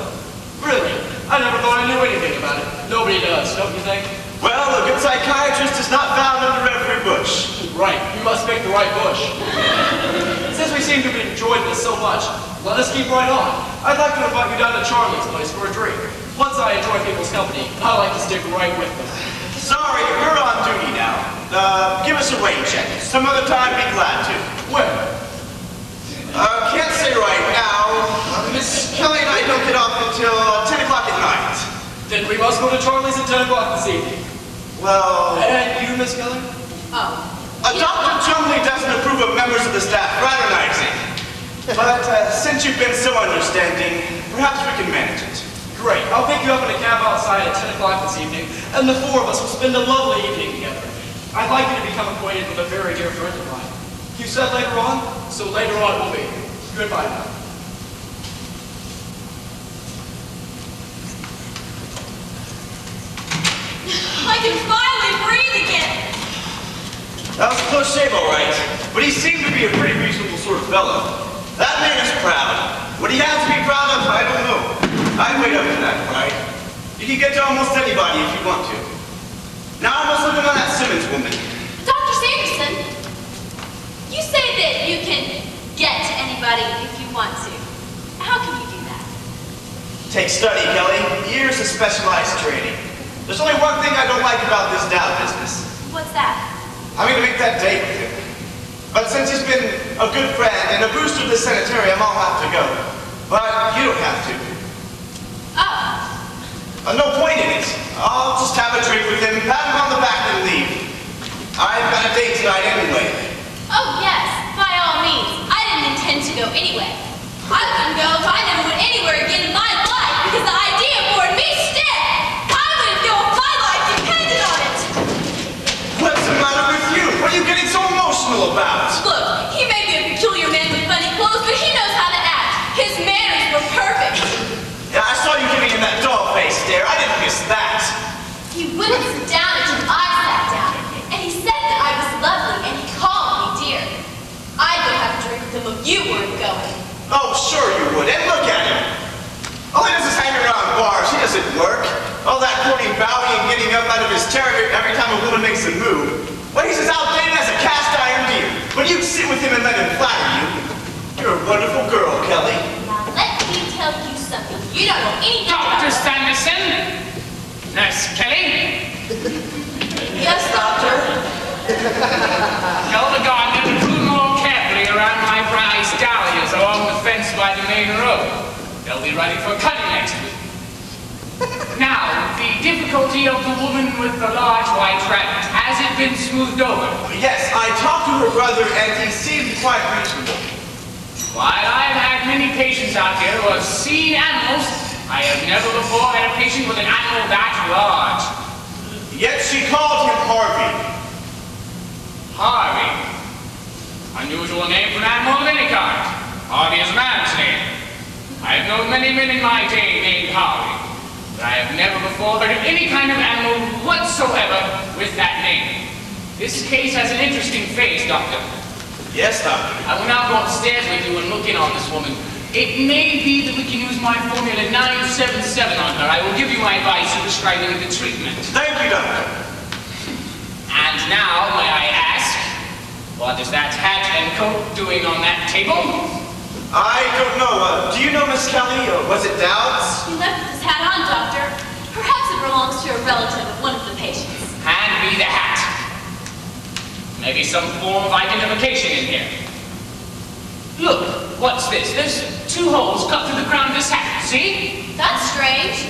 Speaker 2: Really? I never thought I knew anything about it. Nobody does, don't you think?
Speaker 3: Well, a good psychiatrist is not found under every bush.
Speaker 2: Right. You must pick the right bush. Since we seem to be enjoying this so much, let us keep right on. I'd like to invite you down to Charlie's place for a drink. Once I enjoy people's company, I like to stick right with them.
Speaker 3: Sorry, we're on duty now. Give us a rain check. Some other time, be glad to.
Speaker 2: When?
Speaker 3: Can't say right now. Miss Kelly and I don't get off until 10 o'clock at night.
Speaker 2: Then we must go to Charlie's at 10 o'clock this evening.
Speaker 3: Well...
Speaker 2: And you, Miss Kelly?
Speaker 4: Oh.
Speaker 3: Dr. Chumley doesn't approve of members of the staff fraternizing. But since you've been so understanding, perhaps we can manage it.
Speaker 2: Great. I'll pick you up in a cab outside at 10 o'clock this evening, and the four of us will spend a lovely evening together. I'd like you to become acquainted with a very dear friend of mine. You said later on, so later on it will be. Goodbye now.
Speaker 4: I can finally breathe again.
Speaker 3: That was a close shave, all right. But he seemed to be a pretty reasonable sort of fellow. That man is proud. What he has to be proud of, I don't know. I'd wait up to that, right? You can get to almost anybody if you want to. Now I must look on that Simmons woman.
Speaker 4: Dr. Sanderson, you say that you can get to anybody if you want to. How can you do that?
Speaker 3: Take study, Kelly. Years of specialized training. There's only one thing I don't like about this Dow business.
Speaker 4: What's that?
Speaker 3: I'm going to make that date with him. But since he's been a good friend and a booster of the sanitarium, I'll have to go. But you don't have to.
Speaker 4: Oh.
Speaker 3: No point in it. I'll just have a drink with him, pat him on the back, and leave. I've got a date tonight anyway.
Speaker 4: Oh, yes, by all means. I didn't intend to go anyway. I wouldn't go if I never went anywhere again in my life because the idea bored me stiff. I wouldn't go if my life depended on it.
Speaker 3: What's the matter with you? What are you getting so emotional about?
Speaker 4: Look, he may be a peculiar man with funny clothes, but he knows how to act. His manners were perfect.
Speaker 3: Yeah, I saw you giving him that doll-faced stare. I didn't miss that.
Speaker 4: He wouldn't sit down until I sat down, and he said that I was lovely, and he called me dear. I'd go have a drink with him if you weren't going.
Speaker 3: Oh, sure you would. And look at him. All he does is hang around bars. He doesn't work. All that corny bowing and getting up out of his chair every time a woman makes a move. Well, he's as outdated as a cast iron deer. But you sit with him and let him flatter you. You're a wonderful girl, Kelly.
Speaker 4: Now let me tell you something. You don't know anything about
Speaker 5: Dr.
Speaker 4: it.
Speaker 5: Sanderson? Nurse Kelly?
Speaker 4: Yes, doctor.
Speaker 5: Tell the gardener to prune more carefully around my prize dahlias along the fence by the main road. They'll be ready for cutting next week. Now, the difficulty of the woman with the large white rabbit, has it been smoothed over?
Speaker 3: Yes, I talked to her brother and he seemed quite reasonable.
Speaker 5: While I've had many patients out here who have seen animals, I have never before had a patient with an animal that large.
Speaker 3: Yet she called him Harvey.
Speaker 5: Harvey. Unusual name for an animal of any kind. Harvey is a man's name. I have known many men in my day named Harvey, but I have never before heard of any kind of animal whatsoever with that name. This case has an interesting phase, Doctor.
Speaker 3: Yes, Doctor.
Speaker 5: I will now go upstairs with you and look in on this woman. It may be that we can use my formula 977 on her. I will give you my advice in prescribing the treatment.
Speaker 3: Thank you, Doctor.
Speaker 5: And now, may I ask, what is that hat and coat doing on that table?
Speaker 3: I don't know. Do you know Miss Kelly? Was it Dowd's?
Speaker 4: He left with his hat on, doctor. Perhaps it belongs to a relative of one of the patients.
Speaker 5: Hand me the hat. Maybe some form of identification in here. Look, what's this? There's 2 holes cut through the crown of this hat. See?
Speaker 4: That's strange.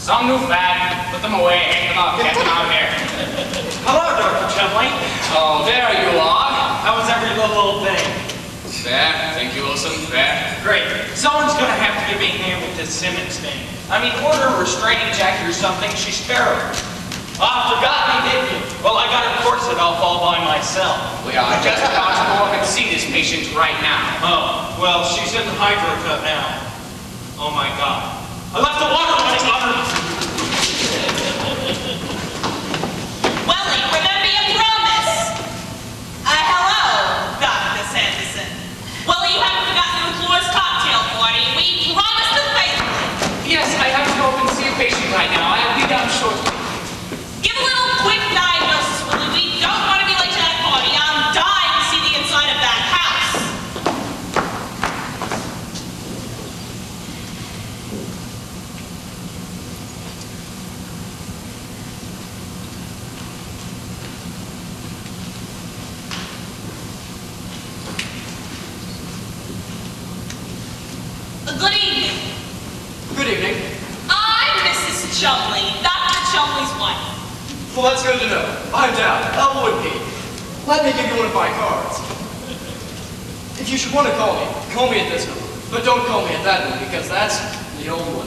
Speaker 5: Some new fad. Put them away. Hang them up. Get them out of here. Hello, Dr. Chumley.
Speaker 2: Oh, there you are.
Speaker 5: How was every little thing?
Speaker 2: Fair. Thank you, Wilson. Fair.
Speaker 5: Great. Someone's gonna have to give me a hand with this Simmons thing. I mean, order a restraining jacket or something. She's feral. Ah, forgot me, didn't you? Well, I got her corset off all by myself.
Speaker 2: We are just about to go up and see this patient right now.
Speaker 5: Oh, well, she's in the hydrocut now. Oh my God. I left the water running on her.
Speaker 6: Welly, remember your promise. Hello, Dr. Sanderson. Well, you haven't forgotten the McClure's cocktail party. We promised to faithfully.
Speaker 2: Yes, I have to go up and see a patient right now. I'll be down shortly.
Speaker 6: Give a little quick diagnosis, Willie. We don't want to be late to that party. I'm dying to see the inside of that house. Good evening.
Speaker 2: Good evening.
Speaker 6: I'm Mrs. Chumley, Dr. Chumley's wife.
Speaker 2: Well, that's good to know. I'm down. Elwood P. Let me give you one of my cards. If you should want to call me at this number. But don't call me at that one, because that's the old one.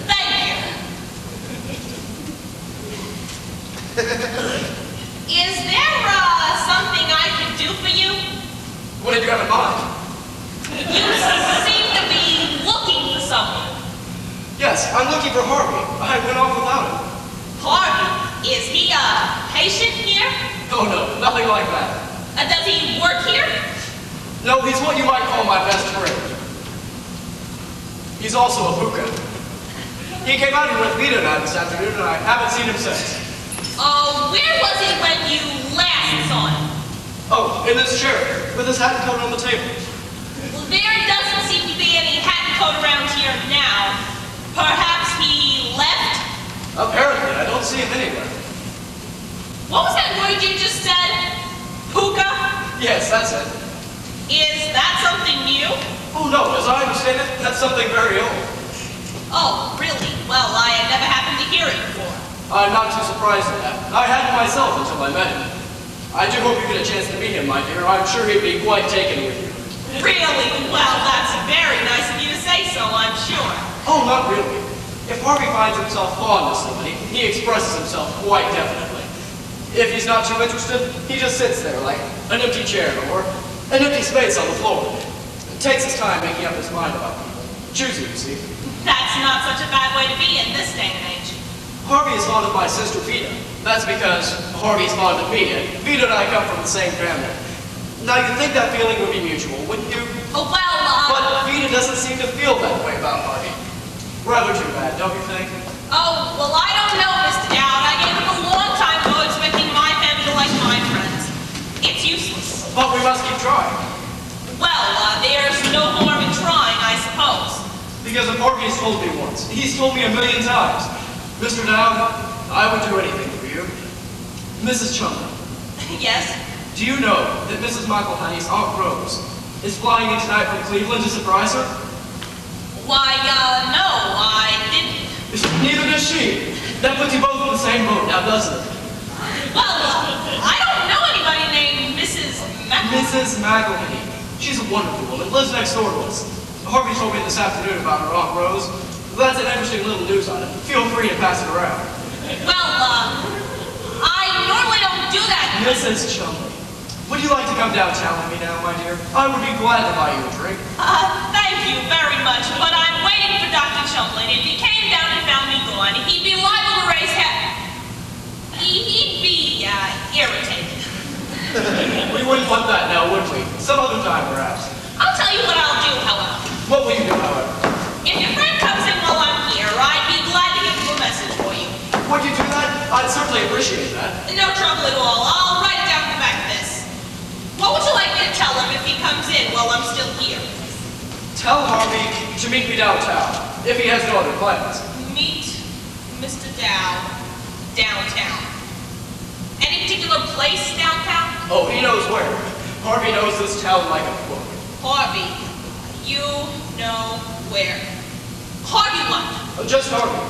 Speaker 6: Thank you. Is there something I can do for you?
Speaker 2: What did you have in mind?
Speaker 6: You seem to be looking for someone.
Speaker 2: Yes, I'm looking for Harvey. I went off without him.
Speaker 6: Harvey, is he a patient here?
Speaker 2: Oh no, nothing like that.
Speaker 6: Does he work here?
Speaker 2: No, he's what you might call my best friend. He's also a puka. He came out here with Vita and I this afternoon, and I haven't seen him since.
Speaker 6: Where was he when you last saw him?
Speaker 2: Oh, in this chair, with his hat and coat on the table.
Speaker 6: Well, there doesn't seem to be any hat and coat around here now. Perhaps he left?
Speaker 2: Apparently, I don't see him anywhere.
Speaker 6: What was that word you just said? Puka?
Speaker 2: Yes, that's it.
Speaker 6: Is that something new?
Speaker 2: Oh no, as I understand it, that's something very old.
Speaker 6: Oh, really? Well, I had never happened to hear it before.
Speaker 2: I'm not too surprised at that. I hadn't myself until I met him. I do hope you get a chance to meet him, my dear. I'm sure he'd be quite taken with you.
Speaker 6: Really? Well, that's very nice of you to say so, I'm sure.
Speaker 2: Oh, not really. If Harvey finds himself fond of somebody, he expresses himself quite definitely. If he's not too interested, he just sits there like an empty chair or an empty space on the floor. Takes his time making up his mind about people. Choosing, you see.
Speaker 6: That's not such a bad way to be in this day and age.
Speaker 2: Harvey is fond of my sister Vita. That's because Harvey's fond of me, and Vita and I come from the same family. Now, you'd think that feeling would be mutual, wouldn't you?
Speaker 6: Oh, well,
Speaker 2: But Vita doesn't seem to feel that way about Harvey. Rather too bad, don't you think?
Speaker 6: Oh, well, I don't know, Mr. Dowd. I gave up a long time ago expecting my family to like my friends. It's useless.
Speaker 2: But we must keep trying.
Speaker 6: Well, there's no harm in trying, I suppose.
Speaker 2: Because if Harvey has told me once, he's told me a million times. Mr. Dowd, I would do anything for you. Mrs. Chumley,
Speaker 6: Yes?
Speaker 2: do you know that Mrs. McElhenney's Aunt Rose is flying in tonight from Cleveland to surprise her?
Speaker 6: Why, no, I didn't.
Speaker 2: Neither does she. That puts you both in the same boat now, doesn't it?
Speaker 6: Well, I don't know anybody named Mrs.
Speaker 2: Mrs. McElhenney. She's a wonderful woman, lives next door to us. Harvey told me this afternoon about her Aunt Rose. That's an interesting little news item. Feel free to pass it around.
Speaker 6: Well, I normally don't do that.
Speaker 2: Mrs. Chumley, would you like to come downtown with me now, my dear? I would be glad to buy you a drink.
Speaker 6: Thank you very much, but I'm waiting for Dr. Chumley. If he came down and found me gone, he'd be liable to raise hell. He'd be, irritated.
Speaker 2: We wouldn't want that now, would we? Some other time, perhaps.
Speaker 6: I'll tell you what I'll do, however.
Speaker 2: What will you do, however?
Speaker 6: If your friend comes in while I'm here, I'd be glad to give him a message for you.
Speaker 2: Would you do that? I'd certainly appreciate that.
Speaker 6: No trouble at all. I'll write it down in the back of this. What would you like me to tell him if he comes in while I'm still here?
Speaker 2: Tell Harvey to meet me downtown, if he has no other plans.
Speaker 6: Meet Mr. Dowd downtown. Any particular place downtown?
Speaker 2: Oh, he knows where. Harvey knows this town like a book.
Speaker 6: Harvey, you know where. Harvey what?
Speaker 2: Just Harvey.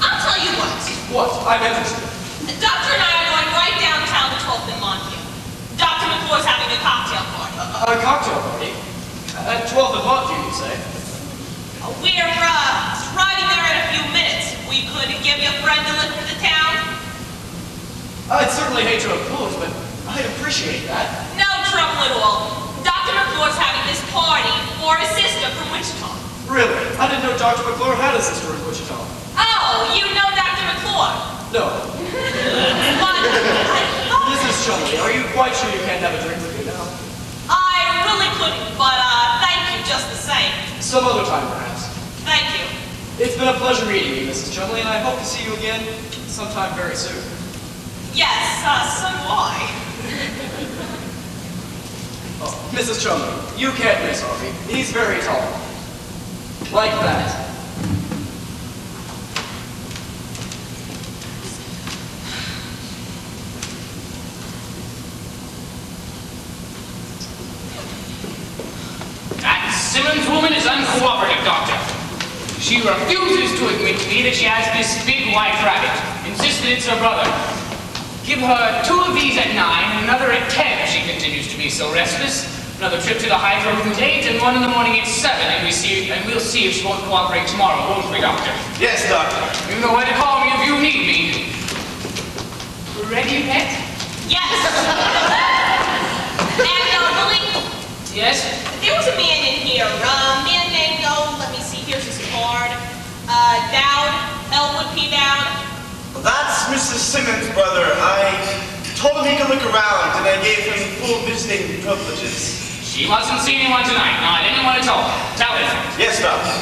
Speaker 6: I'll tell you what.
Speaker 2: What? I'm interested.
Speaker 6: The doctor and I are going right downtown to 12th and Montview. Dr. McClure's having a cocktail party.
Speaker 2: A cocktail party? At 12th and Montview, you say?
Speaker 6: We're riding there in a few minutes. We could give your friend a lift to the town.
Speaker 2: I'd certainly hate to impose, but I'd appreciate that.
Speaker 6: No trouble at all. Dr. McClure's having this party for his sister from Wichita.
Speaker 2: Really? I didn't know Dr. McClure had a sister in Wichita.
Speaker 6: Oh, you know Dr. McClure?
Speaker 2: No.
Speaker 6: But I thought...
Speaker 2: Mrs. Chumley, are you quite sure you can't have a drink with me now?
Speaker 6: I really couldn't, but thank you just the same.
Speaker 2: Some other time, perhaps.
Speaker 6: Thank you.
Speaker 2: It's been a pleasure meeting you, Mrs. Chumley, and I hope to see you again sometime very soon.
Speaker 6: Yes, so do I.
Speaker 2: Oh, Mrs. Chumley, you can't miss Harvey. He's very tall. Like that.
Speaker 7: That Simmons woman is uncooperative, Doctor. She refuses to admit to me that she has this big white rabbit. Insists that it's her brother. Give her 2 of these at 9 and another at 10 if she continues to be so restless. Another trip to the hydro room at 8 and 1 in the morning at 7, and we'll see if she won't cooperate tomorrow, won't we, Doctor?
Speaker 3: Yes, Doctor.
Speaker 7: You know where to call me if you need me. Ready, pet?
Speaker 6: Yes. And, Willie?
Speaker 7: Yes?
Speaker 6: There was a man in here, a man named, let me see, here's his card. Dowd, Elwood P. Dowd.
Speaker 3: That's Mrs. Simmons' brother. I told him he could look around, and I gave him full visiting privileges.
Speaker 7: She mustn't see anyone tonight, not anyone at all. Tell him.
Speaker 3: Yes, Doctor.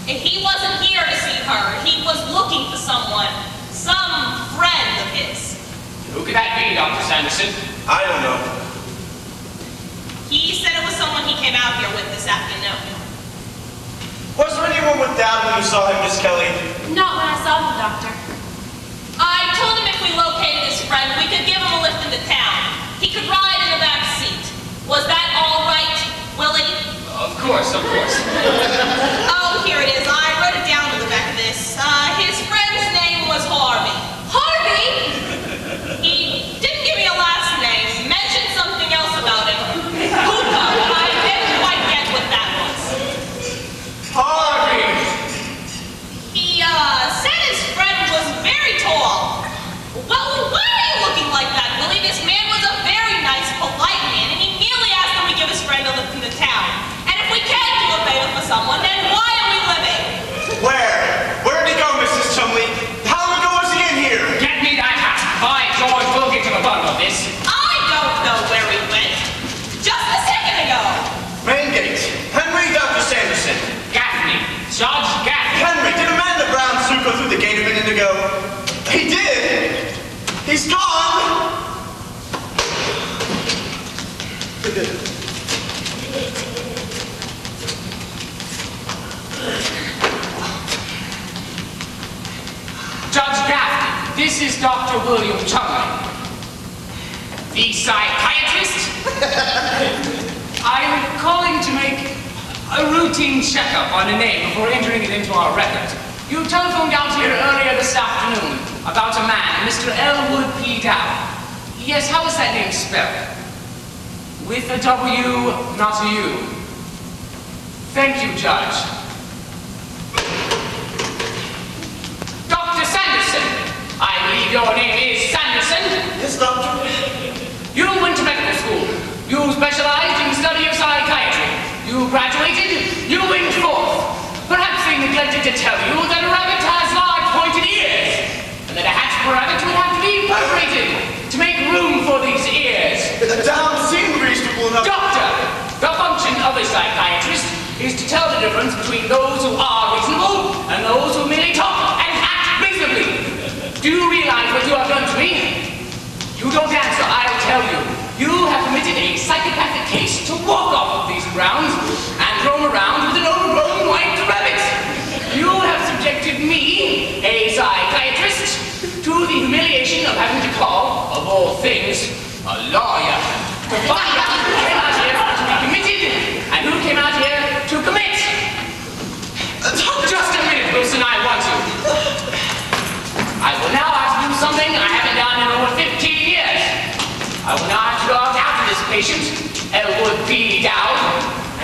Speaker 6: He wasn't here to see her. He was looking for someone. Some friend of his.
Speaker 7: Who could that be, Dr. Sanderson?
Speaker 3: I don't know.
Speaker 6: He said it was someone he came out here with this afternoon.
Speaker 3: Was there anyone with Dad when you saw him, Miss Kelly?
Speaker 4: Not when I saw him, Doctor.
Speaker 6: I told him if we located his friend, we could give him a lift into town. He could ride in the back seat. Was that all right, Willie?
Speaker 7: Of course, of course.
Speaker 6: Oh, here it is. I wrote it down on the back of this. His friend's name was Harvey. Harvey? He didn't give me a last name. Mentioned something else about him. Hooper. I didn't quite get what that was.
Speaker 3: Harvey!
Speaker 6: He, said his friend was very tall. Well, why are you looking like that, Willie? This man was a very nice, polite man, and he merely asked that we give his friend a lift into town. And if we can't do a favor for someone, then why are we living?
Speaker 3: Where? Where did he go, Mrs. Chumley? How long ago was he in here?
Speaker 7: Get me that hat. By George, we'll get to the bottom of this.
Speaker 6: I don't know where he went. Just a second ago.
Speaker 3: Main gate. Henry Dr. Sanderson.
Speaker 7: Gaffney. Judge Gaffney.
Speaker 3: Henry, did a man in a brown suit go through the gate a minute ago? He did! He's gone!
Speaker 7: Judge Gaffney, this is Dr. William Chumley. The psychiatrist? I'm calling to make a routine checkup on a name before entering it into our record. You telephoned out here earlier this afternoon about a man, Mr. Elwood P. Dowd. Yes, how is that name spelled? With a W, not a U. Thank you, Judge. Dr. Sanderson, I believe your name is Sanderson.
Speaker 3: Yes, Doctor.
Speaker 7: You went to medical school. You specialized in study of psychiatry. You graduated. You went forth. Perhaps they neglected to tell you that a rabbit has large pointed ears, and that a hatched rabbit would have to be perforated to make room for these ears.
Speaker 3: Dowd seemed reasonable enough.
Speaker 7: Doctor, the function of a psychiatrist is to tell the difference between those who are reasonable and those who merely talk and act reasonably. Do you realize what you have done to me? You don't answer, I'll tell you. You have committed a psychopathic case to walk off of these grounds and roam around with an overgrown white rabbit. You have subjected me, a psychiatrist, to the humiliation of having to call, of all things, a lawyer, to find out who came out here to be committed and who came out here to commit. Just a minute, Wilson, I want you. Elwood B. Dowd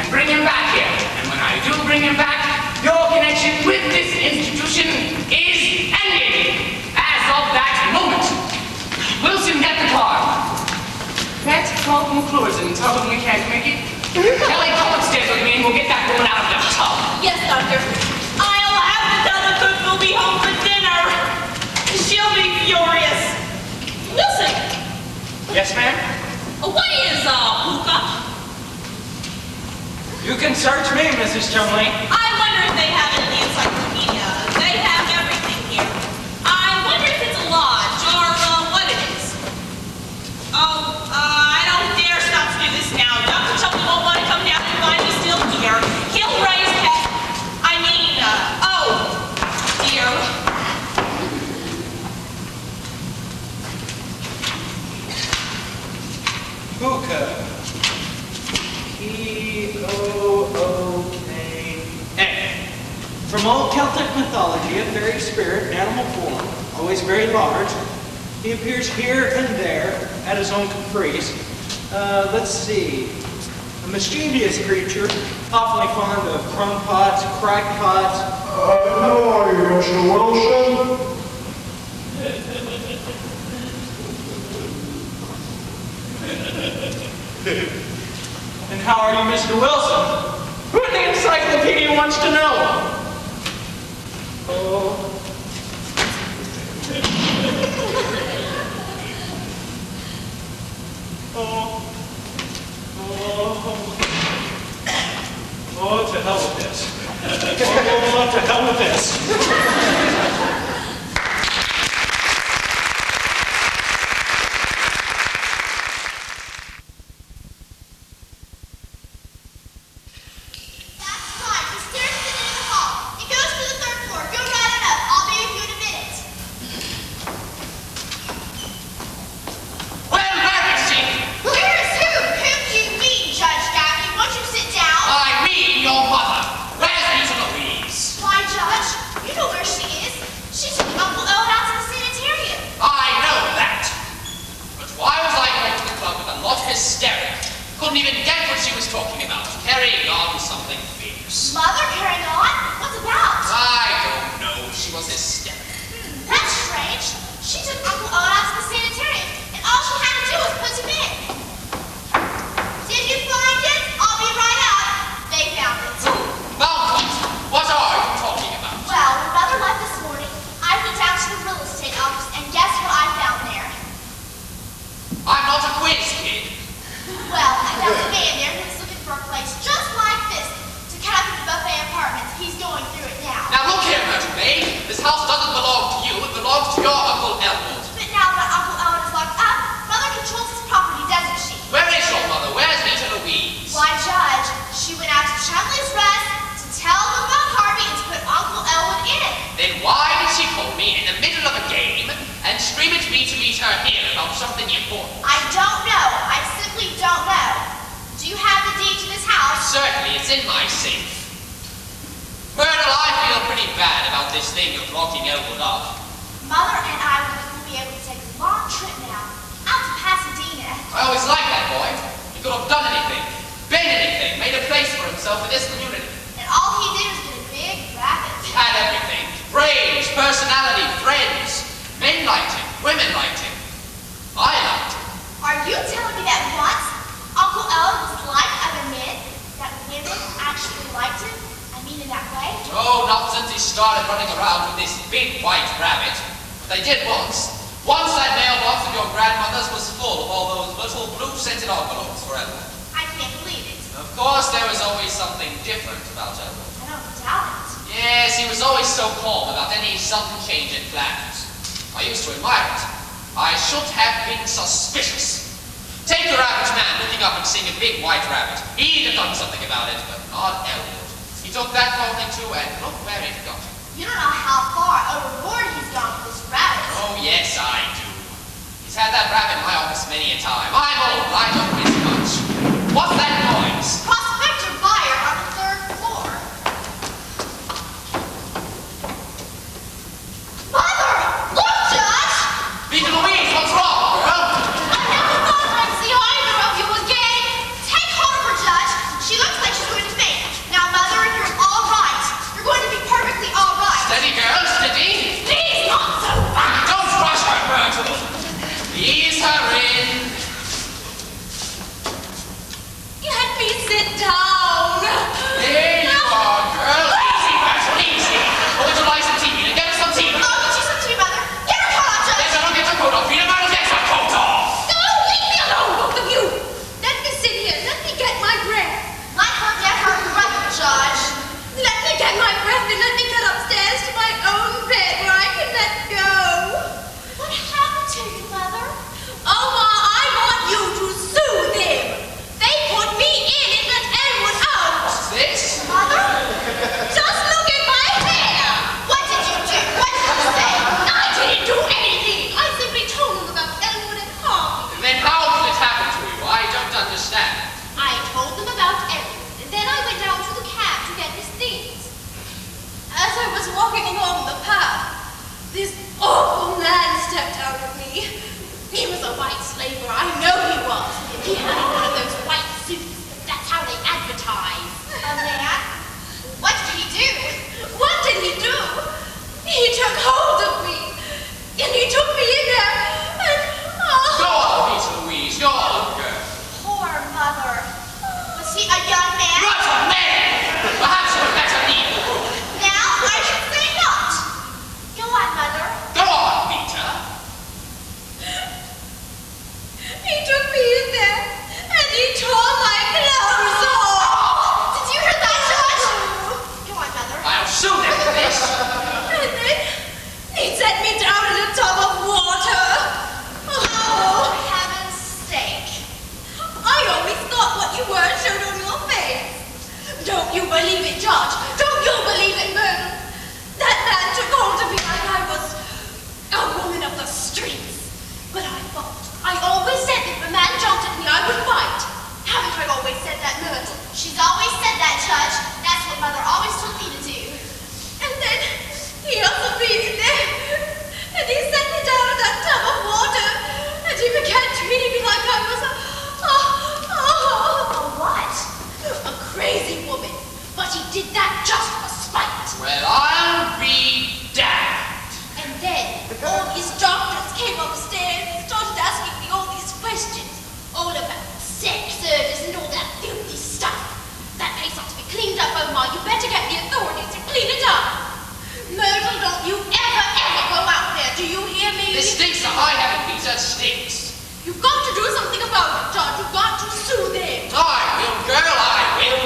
Speaker 7: and bring him back here. And when I do bring him back, your connection with this institution is ended. As of that moment. Wilson, get the car. Let's call McClures and tell them we can't make it. Kelly, come upstairs with me and we'll get that woman out of the tub.
Speaker 6: Yes, Doctor. I'll have to tell the cook we'll be home for dinner. She'll be furious. Wilson,
Speaker 5: Yes, ma'am?
Speaker 6: what is hookah?
Speaker 5: You can search me, Mrs. Chumley.
Speaker 6: I wonder if they have it in the encyclopedia. They have everything here. I wonder if it's a lodge or what it is. Oh, I don't dare stop to do this now. Dr. Chumley won't want to come down and find me still here. He'll raise heck. I mean, oh, dear.
Speaker 5: Hookah. P-O-O-K-A. From old Celtic mythology, a fairy spirit in animal form, always very large. He appears here and there at his own caprice. Let's see. A mischievous creature, awfully fond of crumpets, crackpots.
Speaker 8: How are you, Mr. Wilson?
Speaker 5: And how are you, Mr. Wilson? Who in the encyclopedia wants to know? Oh. Oh, to hell with this. Oh, to hell with this.
Speaker 1: Louise, what's wrong, girl? I never thought I'd see either of you again. Take She looks like she's going to faint. Now, Mother, you're all right. You're going to be perfectly all right.
Speaker 7: Steady, girl, steady.
Speaker 4: Please, not so fast.
Speaker 7: Don't rush her, Myrtle. Ease her in.
Speaker 4: Let me sit down.
Speaker 7: There you are, girl. Easy, Myrtle, easy. Go to light some tea and get us some tea.
Speaker 1: Oh, get you some tea, Mother. Get her coat, Judge.
Speaker 7: Yes, I don't get her coat off. Peter, Myrtle, get her coat off.
Speaker 4: No, leave me alone, both of you. Let me sit here. Let me get my breath.
Speaker 1: Let her get her breath, Judge.
Speaker 4: Let me get my breath and let me get upstairs to my own bed where I can let go.
Speaker 1: What happened to you, Mother?
Speaker 4: Oh, Ma, I want you to soothe him. They put me in and let Edmond out.
Speaker 7: What's this?
Speaker 1: Mother?
Speaker 4: Just look at my hair.
Speaker 1: What did you do? What did you say?
Speaker 4: I didn't do anything. I simply told him about Edmond and Harvey.
Speaker 7: Then how did it happen to you? I don't understand.
Speaker 4: I told them about Edmond, and then I went down to the cab to get his things. As I was walking along the path, this awful man stepped out of me. He was a white slaver, I know he was. He had on one of those white suits. That's how they advertise.
Speaker 1: A man? What did he do?
Speaker 4: What did he do? He took hold of me, and he took me in there, and
Speaker 7: Go on, Miss Louise. Go on, girl.
Speaker 1: Poor Mother. Was he a young man?
Speaker 7: Not a man. Perhaps you'd better leave the room.
Speaker 1: Now, I should say not. Go on, Mother.
Speaker 7: Go on, Peter.
Speaker 4: he took me in there, and he tore my clothes off.
Speaker 1: Did you hear that, Judge? Go on, Mother.
Speaker 7: I'll soon end this.
Speaker 4: And then he set me down in a tub of water.
Speaker 1: Oh, heaven's sake.
Speaker 4: I always thought what you were showed on your face. Don't you believe it, George? Don't you believe it, Myrtle? That man took hold of me like I was a woman of the streets. But I fought. I always said that if a man jumped at me, I would fight. Haven't I always said that, Myrtle?
Speaker 1: She's always said that, Judge. That's what Mother always told me to do.
Speaker 4: And then he hustled me in there, and he set me down in that tub of water, and he began treating me like I was
Speaker 1: A what?
Speaker 4: a crazy woman. But he did that just for spite.
Speaker 7: Well, I'll be damned.
Speaker 4: And then all these doctors came upstairs and started asking me all these questions, all about sex service and all that filthy stuff. That place ought to be cleaned up, Omar. You better get the authorities to clean it up. Myrtle, don't you ever go out there. Do you hear me?
Speaker 7: This stinks of high heaven, Peter. Stinks.
Speaker 4: You've got to do something about it, John. You've got to soothe him.
Speaker 7: I will, girl, I will.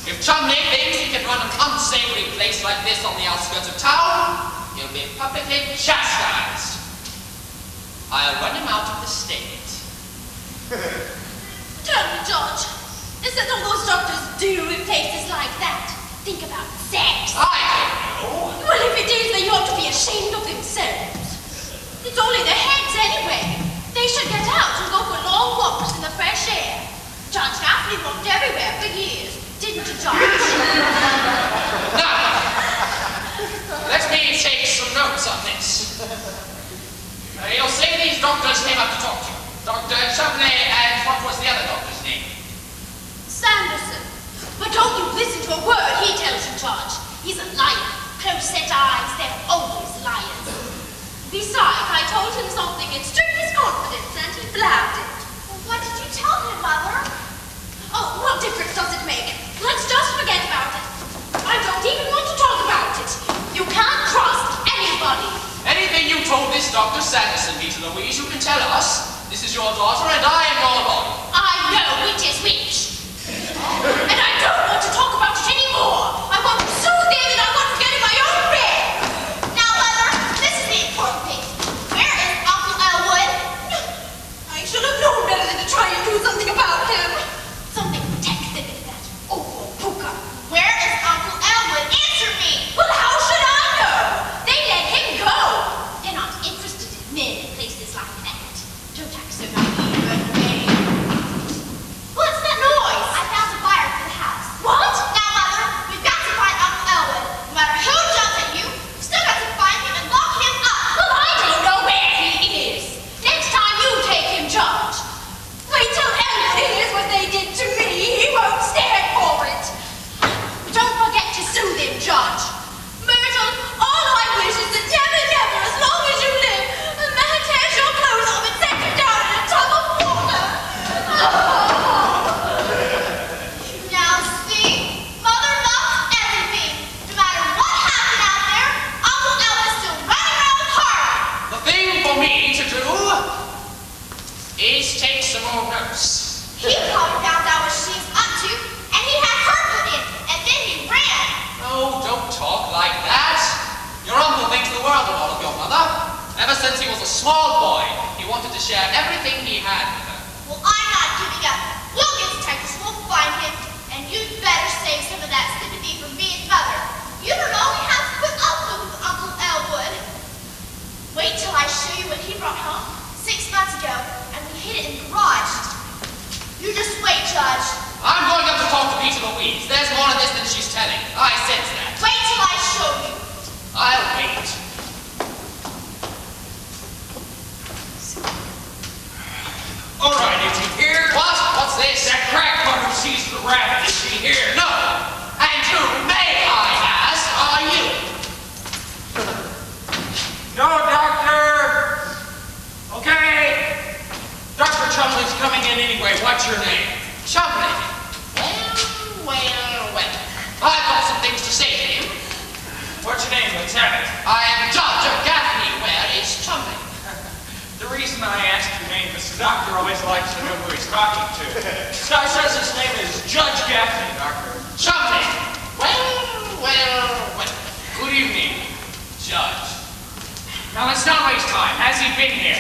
Speaker 7: If Chumley thinks he can run an unsavory place like this on the outskirts of town, he'll be publicly chastised. I'll run him out of the state.
Speaker 4: Tell me, George, is that all those doctors do in places like that? Think about sex.
Speaker 7: I don't know.
Speaker 4: Well, if it is, they ought to be ashamed of themselves. It's only their heads anyway. They should get out and go for long walks in the fresh air. Judge Daphne walked everywhere for years, didn't you, George?
Speaker 7: Now, let me take some notes on this. You'll say these doctors came up to talk to you. Dr. Chumley and what was the other doctor's name?
Speaker 4: Sanderson. But don't you listen to a word he tells you, George. He's a liar. Close-set eyes, they're always liars. Besides, I told him something in strictest confidence, and he blabbed it.
Speaker 1: Well, what did you tell him, Mother?
Speaker 4: Oh, what difference does it make? Let's just forget about it. I don't even want to talk about it. You can't trust anybody.
Speaker 7: Anything you told this Dr. Sanderson, Peter Louise, you can tell us. This is your daughter and I am your lawyer.
Speaker 4: I know which is which. And I don't want to talk about it anymore. I want to soothe him and I want to get in my own bed.
Speaker 1: Now, Mother, this is the important thing. Where is Uncle Elwood?
Speaker 4: I should have known better than to try and do something about him. Something protected in that awful puka.
Speaker 1: Where is Uncle Elwood? Answer me.
Speaker 4: Well, how should I know? They let him go. They're not interested in men in places like that. Don't act so naive, Edmond. What's that
Speaker 7: small boy. He wanted to share everything he had with her.
Speaker 1: Well, I'm not giving up. We'll get detectives. We'll find him. And you'd better save some of that sympathy for me and Mother. You don't only have to put up with Uncle Elwood. Wait till I show you what he brought home 6 months ago, and we hid it in the garage. You just wait, Judge.
Speaker 7: I'm going up to talk to Peter Louise. There's more of this than she's telling. I sense that.
Speaker 1: Wait till I show you.
Speaker 7: I'll wait.
Speaker 5: All right, is he here?
Speaker 7: What? What's this?
Speaker 5: That crackpot who seized the rabbit, is he here?
Speaker 7: No. And who, may I ask, are you?
Speaker 5: No, Doctor! Okay. Dr. Chumley's coming in anyway. What's your name?
Speaker 7: Chumley. Well. I've got some things to say to you.
Speaker 5: What's your name? Let's have it.
Speaker 7: I am Dr. Gaffney. Where is Chumley?
Speaker 5: The reason I asked your name is the doctor always likes to know who he's talking to. This guy says his name is Judge Gaffney, Doctor.
Speaker 7: Chumley. Well.
Speaker 5: Good evening,
Speaker 7: Judge.
Speaker 5: Now let's not waste time. Has he been here?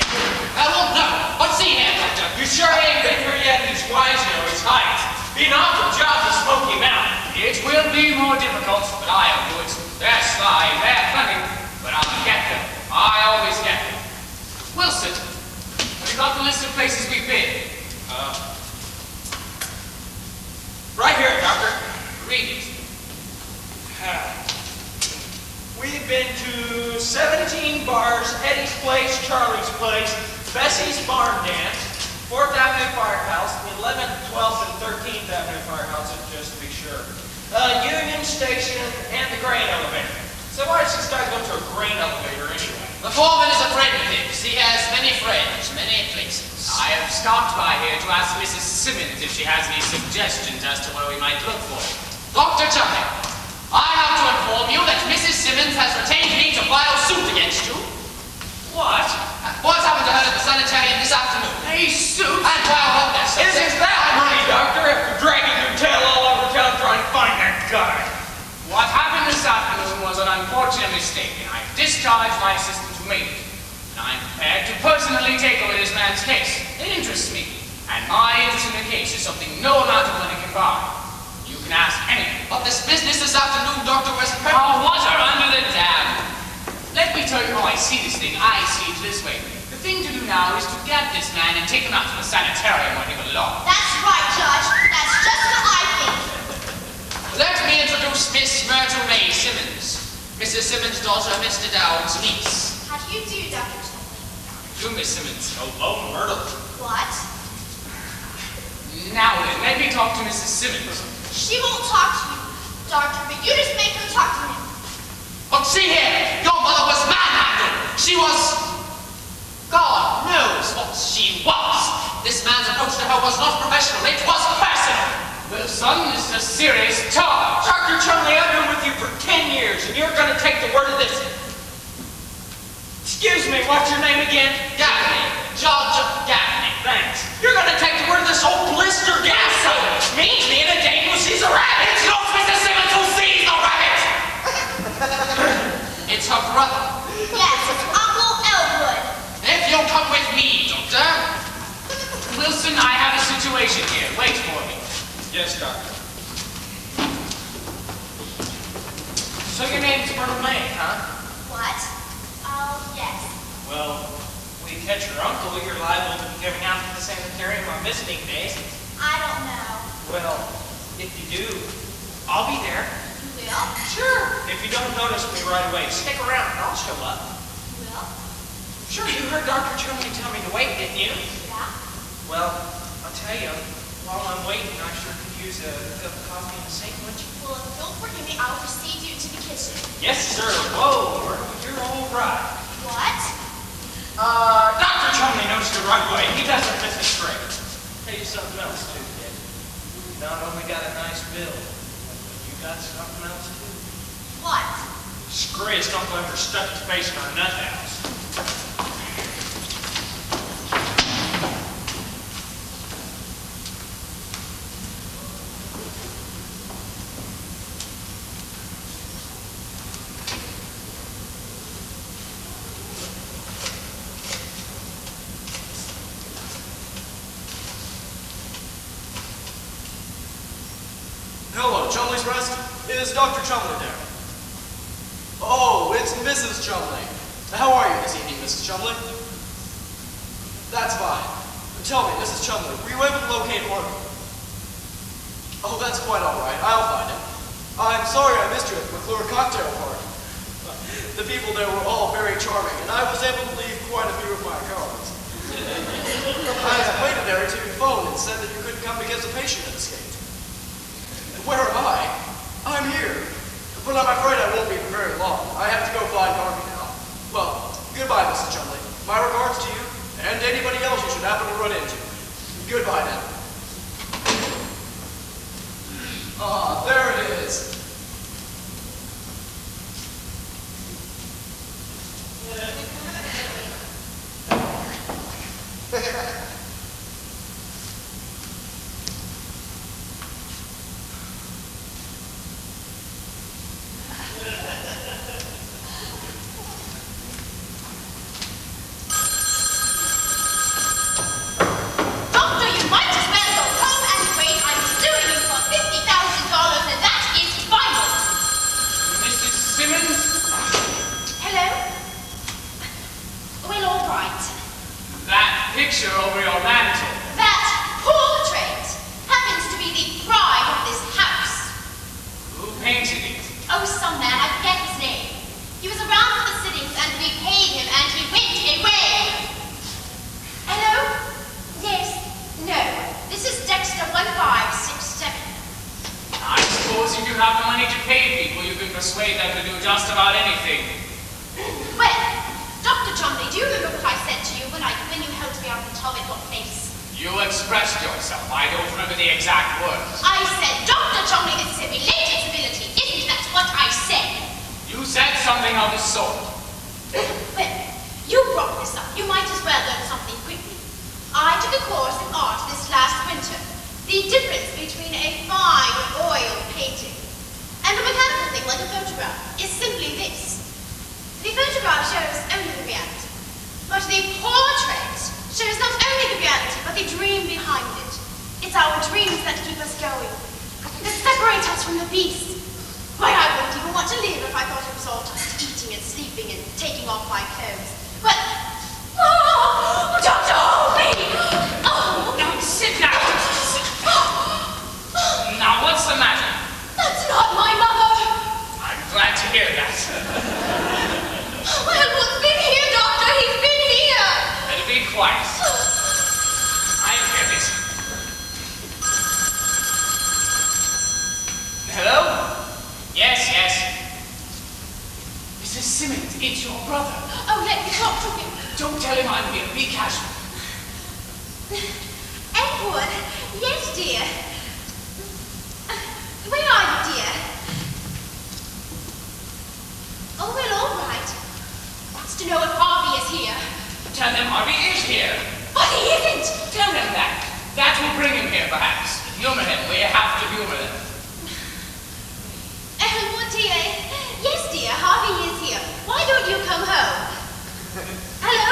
Speaker 7: I won't know. What's he here, Doctor?
Speaker 5: You sure he ain't been here yet? He's wise, you know, he's height. Be an awful job to Smoky Mountain.
Speaker 7: It will be more difficult, but I'll do it. They're sly, they're cunning, but I'll get them. I always get them. Wilson, have you got the list of places we've been?
Speaker 5: Right here, Doctor.
Speaker 7: Read it.
Speaker 5: We've been to 17 bars, Eddie's Place, Charlie's Place, Bessie's Barn Dance, 4th Avenue Firehouse, 11th, 12th, and 13th Avenue Firehouse, just to be sure. Union Station, and the grain elevator. So why does this guy go to a grain elevator anyway?
Speaker 7: The foreman is a friend of his. He has many friends, many places. I have stopped by here to ask Mrs. Simmons if she has any suggestions as to where we might look for him. Dr. Chumley, I have to inform you that Mrs. Simmons has retained me to file suit against you.
Speaker 5: What?
Speaker 7: What's happened to her at the sanitarium this afternoon?
Speaker 5: A suit?
Speaker 7: And while on this,
Speaker 5: Isn't that money, Doctor, after dragging your tail all over town trying to find that guy?
Speaker 7: what happened this afternoon was an unfortunate mistake, and I discharged my assistant who made it. And I'm prepared to personally take over this man's case. It interests me. And my interest in the case is something no amount of money can buy. You can ask anything. But this business this afternoon, Doctor, was
Speaker 5: Oh, water under the dam.
Speaker 7: Let me tell you how I see this thing. I see it this way. The thing to do now is to get this man and take him out to the sanitarium where he belongs.
Speaker 1: That's right, Judge. That's just what I think.
Speaker 7: Let me introduce Miss Myrtle May Simmons, Mrs. Simmons' daughter, Mr. Dowd's niece.
Speaker 1: How do you do, Dr. Chumley?
Speaker 7: You, Miss Simmons.
Speaker 5: Hello, Myrtle.
Speaker 1: What?
Speaker 7: Now then, let me talk to Mrs. Simmons.
Speaker 1: She won't talk to you, Doctor, but you just make her talk to him.
Speaker 7: But see here, your mother was manhandled. She was... God knows what she was. This man's approach to her was not professional, it was personal. Well, son, this is a serious charge.
Speaker 5: Dr. Chumley, I've been with you for 10 years, and you're going to take the word of this. Excuse me, what's your name again?
Speaker 7: Gaffney. Judge Gaffney.
Speaker 5: Thanks. You're going to take the word of this old blister gas son. Means me and a dame who sees a rabbit.
Speaker 7: It's not Mr. Simmons who sees the rabbit. It's her brother.
Speaker 1: Yes, it's Uncle Elwood.
Speaker 7: If you'll come with me, Doctor. Wilson, I have a situation here. Wait for me.
Speaker 5: Yes, Doctor. So your name's Myrtle May, huh?
Speaker 1: What? Oh, yes.
Speaker 5: Well, we catch your uncle, you're liable to be coming out to the sanitarium on visiting days.
Speaker 1: I don't know.
Speaker 5: Well, if you do, I'll be there.
Speaker 1: You will?
Speaker 5: Sure. If you don't notice me right away, stick around and I'll show up.
Speaker 1: You will?
Speaker 5: Sure, you heard Dr. Chumley tell me to wait, didn't you?
Speaker 1: Yeah.
Speaker 5: Well, I'll tell you, while I'm waiting, I sure could use a cup of coffee and a sandwich.
Speaker 1: Well, if you'll forgive me, I'll precede you to the kitchen.
Speaker 5: Yes, sir. Whoa, Myrtle, you're all right.
Speaker 1: What?
Speaker 5: Dr. Chumley knows the right way. He does our business great. Tell you something else, too, kid. You not only got a nice bill, but you got something else, too.
Speaker 1: What?
Speaker 5: Screwiest uncle ever stuck his face in our nut house.
Speaker 2: Hello, Chumley's Rest? Is Dr. Chumley there? Oh, it's Mrs. Chumley. How are you this evening, Mrs. Chumley? That's fine. Tell me, Mrs. Chumley, were you able to locate Harvey? Oh, that's quite all right. I'll find him. I'm sorry I missed you at the McClure cocktail party. The people there were all very charming, and I was able to leave quite a few of my cards. I waited there until you phoned and said that you couldn't come because a patient had escaped. Where am I? I'm here. But I'm afraid I won't be for very long. I have to go find Harvey now. Well, goodbye, Mrs. Chumley. My regards to you, and anybody else you should happen to run into. Goodbye now. Ah, there it is.
Speaker 1: Doctor, you might as well go home and wait. I'm suing you for $50,000 and that is final.
Speaker 7: Mrs. Simmons?
Speaker 1: Hello? Well, all right.
Speaker 7: That picture over your mantel.
Speaker 1: That portrait happens to be the pride of this house.
Speaker 7: Who painted it?
Speaker 1: Oh, some man, I forget his name. He was around for the sittings and we paid him and he went away. Hello? Yes? No. This is Dexter 1567.
Speaker 7: I suppose if you have the money to pay people, you can persuade them to do just about anything.
Speaker 1: Well, Dr. Chumley, do you remember what I said to you when you held me up and told me your face?
Speaker 7: You expressed yourself. I don't remember the exact words.
Speaker 1: I said, Dr. Chumley, this is a related ability. Isn't that what I said?
Speaker 7: You said something of the sort.
Speaker 1: Well, you brought this up. You might as well learn something quickly. I took a course in art this last winter. The difference between a fine oil painting and a mechanical thing like a photograph is simply this. The photograph shows only the reality, but the portrait shows not only the reality, but the dream behind it. It's our dreams that keep us going, that separate us from the beast. Why, I wouldn't even want to live if I thought it was all just eating and sleeping and taking off my clothes. But, oh, Dr. Harvey! Oh,
Speaker 7: Now sit down. Now what's the matter?
Speaker 1: that's not my mother!
Speaker 7: I'm glad to hear that.
Speaker 1: Well, what's been here, Doctor? He's been here!
Speaker 7: Better be quiet. I am here, miss. Hello? Yes, yes. Mrs. Simmons, it's your brother.
Speaker 1: Oh, let me talk to him.
Speaker 7: Don't tell him I'm here. Be casual.
Speaker 1: Edward, yes, dear. Where are you, dear? Oh, well, all right. Wants to know if Harvey is here.
Speaker 7: Tell him Harvey is here.
Speaker 1: But he isn't!
Speaker 7: Tell him that. That will bring him here, perhaps. Humor him. We have to humor him.
Speaker 1: Edward, dear. Yes, dear, Harvey is here. Why don't you come home? Hello?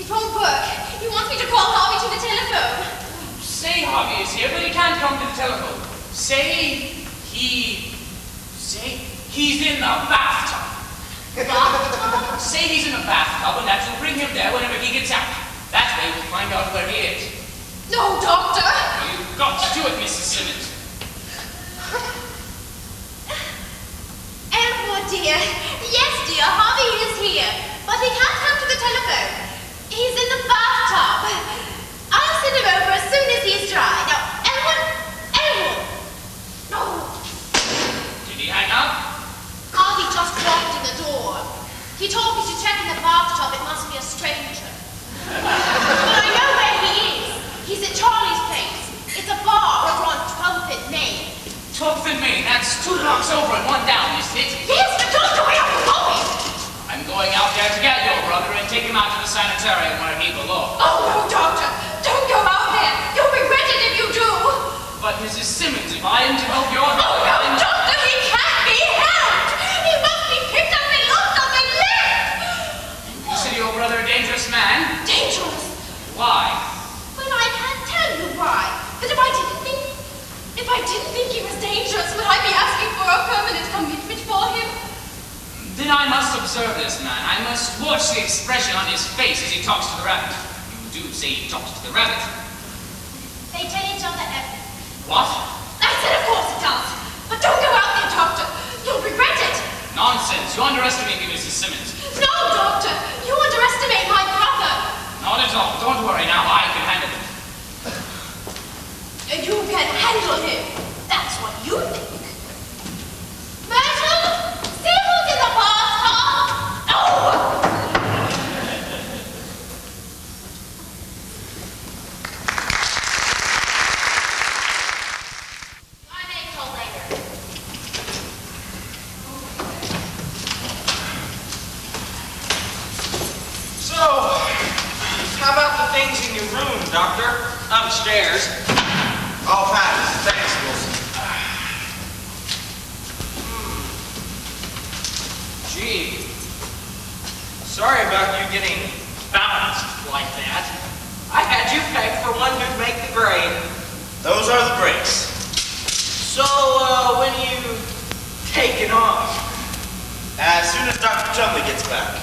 Speaker 1: It won't work. He wants me to call Harvey to the telephone.
Speaker 7: Say Harvey is here, but he can't come to the telephone. Say he's in the bathtub.
Speaker 1: Bathtub?
Speaker 7: Say he's in the bathtub, and that will bring him there whenever he gets out. That way we'll find out where he is.
Speaker 1: No, Doctor.
Speaker 7: You've got to do it, Mrs. Simmons.
Speaker 1: Edward, dear. Yes, dear, Harvey is here. But he can't come to the telephone. He's in the bathtub. I'll send him over as soon as he's dry. Now, Edward! No.
Speaker 7: Did he hang up?
Speaker 1: Harvey just walked in the door. He told me to check in the bathtub. It must be a stranger. But I know where he is. He's at Charlie's place. It's a bar over on 12th and Main.
Speaker 7: 12th and Main. That's 2 blocks over and 1 down, isn't it?
Speaker 1: Yes, but Doctor, where are you going?
Speaker 7: I'm going out there to get your brother and take him out to the sanitarium where he belongs.
Speaker 1: Oh, no, Doctor. Don't go out there. You'll regret it if you do.
Speaker 7: But Mrs. Simmons, if I am to help your
Speaker 1: Oh,
Speaker 7: brother,
Speaker 1: no,
Speaker 7: then-
Speaker 1: Doctor, he can't be helped. He must be picked up and locked up and left.
Speaker 7: Consider your brother a dangerous man?
Speaker 1: Dangerous.
Speaker 7: Why?
Speaker 1: Well, I can't tell you why. But if I take
Speaker 7: observe this man. I must watch the expression on his face as he talks to the rabbit. You do say he talks to the rabbit.
Speaker 1: They tell each other everything.
Speaker 7: What?
Speaker 1: I said of course it does. But don't go out there, Doctor. You'll regret it.
Speaker 7: Nonsense. You underestimate me, Mrs. Simmons.
Speaker 1: No, Doctor. You underestimate my brother.
Speaker 7: Not at all. Don't worry now. I can handle it.
Speaker 1: You can handle him. That's what you think. Myrtle, see who's in the bathtub. Oh! I may call later.
Speaker 5: So, how about the things in your room, Doctor? Upstairs.
Speaker 3: All packed. Thanks, Wilson.
Speaker 5: Gee. Sorry about you getting bounced like that. I had you pegged for one who'd make the grade.
Speaker 3: Those are the breaks.
Speaker 5: So, when you taking off?
Speaker 3: As soon as Dr. Chumley gets back.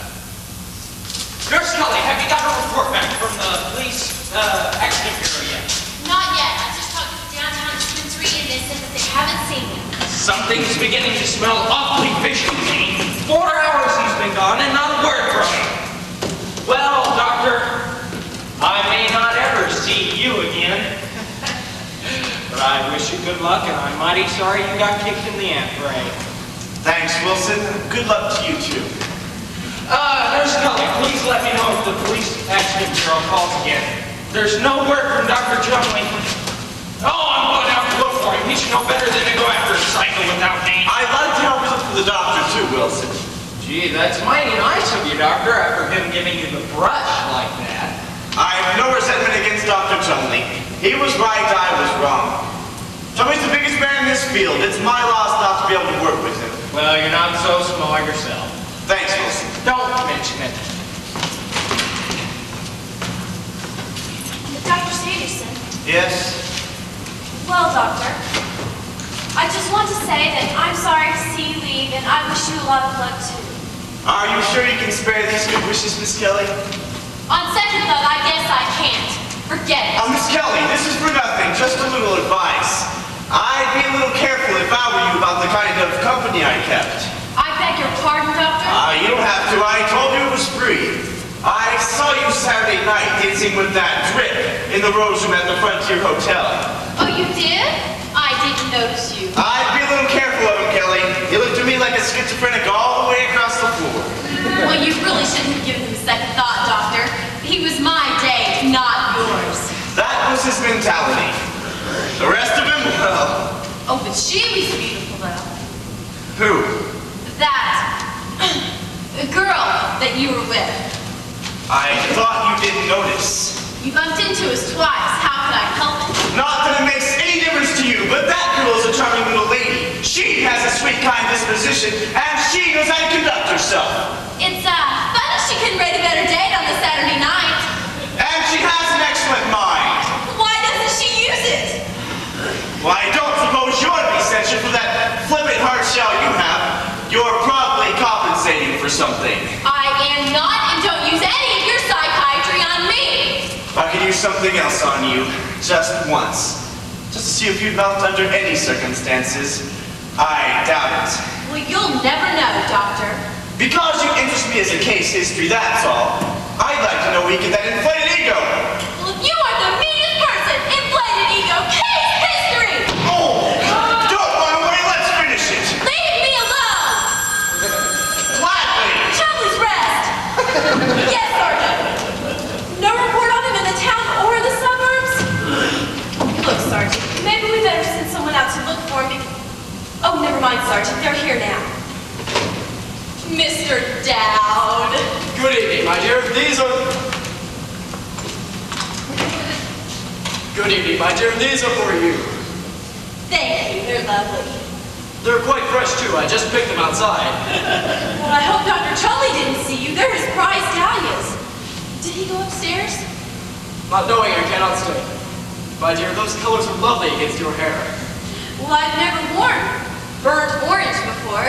Speaker 5: Nurse Kelly, have you got a report back from the police accident bureau yet?
Speaker 1: Not yet. I just talked to the downtown dispensary and they said that they haven't seen him.
Speaker 5: Something's beginning to smell awfully fishy to me. 4 hours he's been gone and not a word from him. Well, Doctor, I may not ever see you again. But I wish you good luck, and I'm mighty sorry you got kicked in the ant parade.
Speaker 3: Thanks, Wilson. Good luck to you, too.
Speaker 5: Nurse Cully, please let me know if the police accident bureau calls again. There's no word from Dr. Chumley. Oh, I'm going out to look for him. He should know better than to go after a psycho without me.
Speaker 3: I'd like to help you look for the doctor, too, Wilson.
Speaker 5: Gee, that's mighty nice of you, Doctor, after him giving you the brush like that.
Speaker 3: I have no resentment against Dr. Chumley. He was right, I was wrong. Chumley's the biggest man in this field. It's my loss not to be able to work with him.
Speaker 5: Well, you're not so small yourself.
Speaker 3: Thanks, Wilson.
Speaker 5: Don't mention it.
Speaker 4: Dr. Sanderson.
Speaker 3: Yes?
Speaker 4: Well, Doctor, I just want to say that I'm sorry to see you leave, and I wish you a lot of luck, too.
Speaker 3: Are you sure you can spare these good wishes, Miss Kelly?
Speaker 4: On second thought, I guess I can't. Forget it.
Speaker 3: Miss Kelly, this is for nothing. Just a little advice. I'd be a little careful if I were you about the kind of company I kept.
Speaker 4: I beg your pardon, Doctor?
Speaker 3: You don't have to. I told you it was free. I saw you Saturday night dancing with that drip in the rose room at the Frontier Hotel.
Speaker 4: Oh, you did? I didn't notice you.
Speaker 3: I'd be a little careful of him, Kelly. He looked at me like a schizophrenic all the way across the floor.
Speaker 4: Well, you really shouldn't have given him a second thought, Doctor. He was my date, not yours.
Speaker 3: That was his mentality. The rest of him, well...
Speaker 4: Oh, but she was beautiful, though.
Speaker 3: Who?
Speaker 4: That girl that you were with.
Speaker 3: I thought you didn't notice.
Speaker 4: You bumped into us twice. How could I help it?
Speaker 3: Not that it makes any difference to you, but that girl is a charming little lady. She has a sweet, kind disposition, and she knows how to conduct herself.
Speaker 4: It's funny she couldn't rate a better date on the Saturday night.
Speaker 3: And she has an excellent mind.
Speaker 4: Why doesn't she use it?
Speaker 3: Well, I don't suppose you're to be censured for that flippant hard shell you have. You're probably compensating for something.
Speaker 4: I am not, and don't use any of your psychiatry on me.
Speaker 3: I could use something else on you, just once. Just to see if you'd melt under any circumstances. I doubt it.
Speaker 4: Well, you'll never know, Doctor.
Speaker 3: Because you interest me as a case history, that's all. I'd like to know where you get that inflated ego.
Speaker 4: Well, you are the meanest person. Inflated ego. Case history.
Speaker 3: Oh! Don't run away, let's finish it!
Speaker 4: Leave me alone.
Speaker 3: Gladly!
Speaker 4: Chumley's rest. Yes, Sergeant. No report on him in the town or the suburbs? Look, Sergeant, maybe we better send someone out to look for him. Oh, never mind, Sergeant. They're here now. Mr. Dowd.
Speaker 2: Good evening, my dear. These are... Good evening, my dear. These are for you.
Speaker 4: Thank you. They're lovely.
Speaker 2: They're quite fresh, too. I just picked them outside.
Speaker 4: Well, I hope Dr. Chumley didn't see you. They're his prize dahlias. Did he go upstairs?
Speaker 2: Not knowing I cannot stay. My dear, those colors are lovely against your hair.
Speaker 4: Well, I've never worn burnt orange before.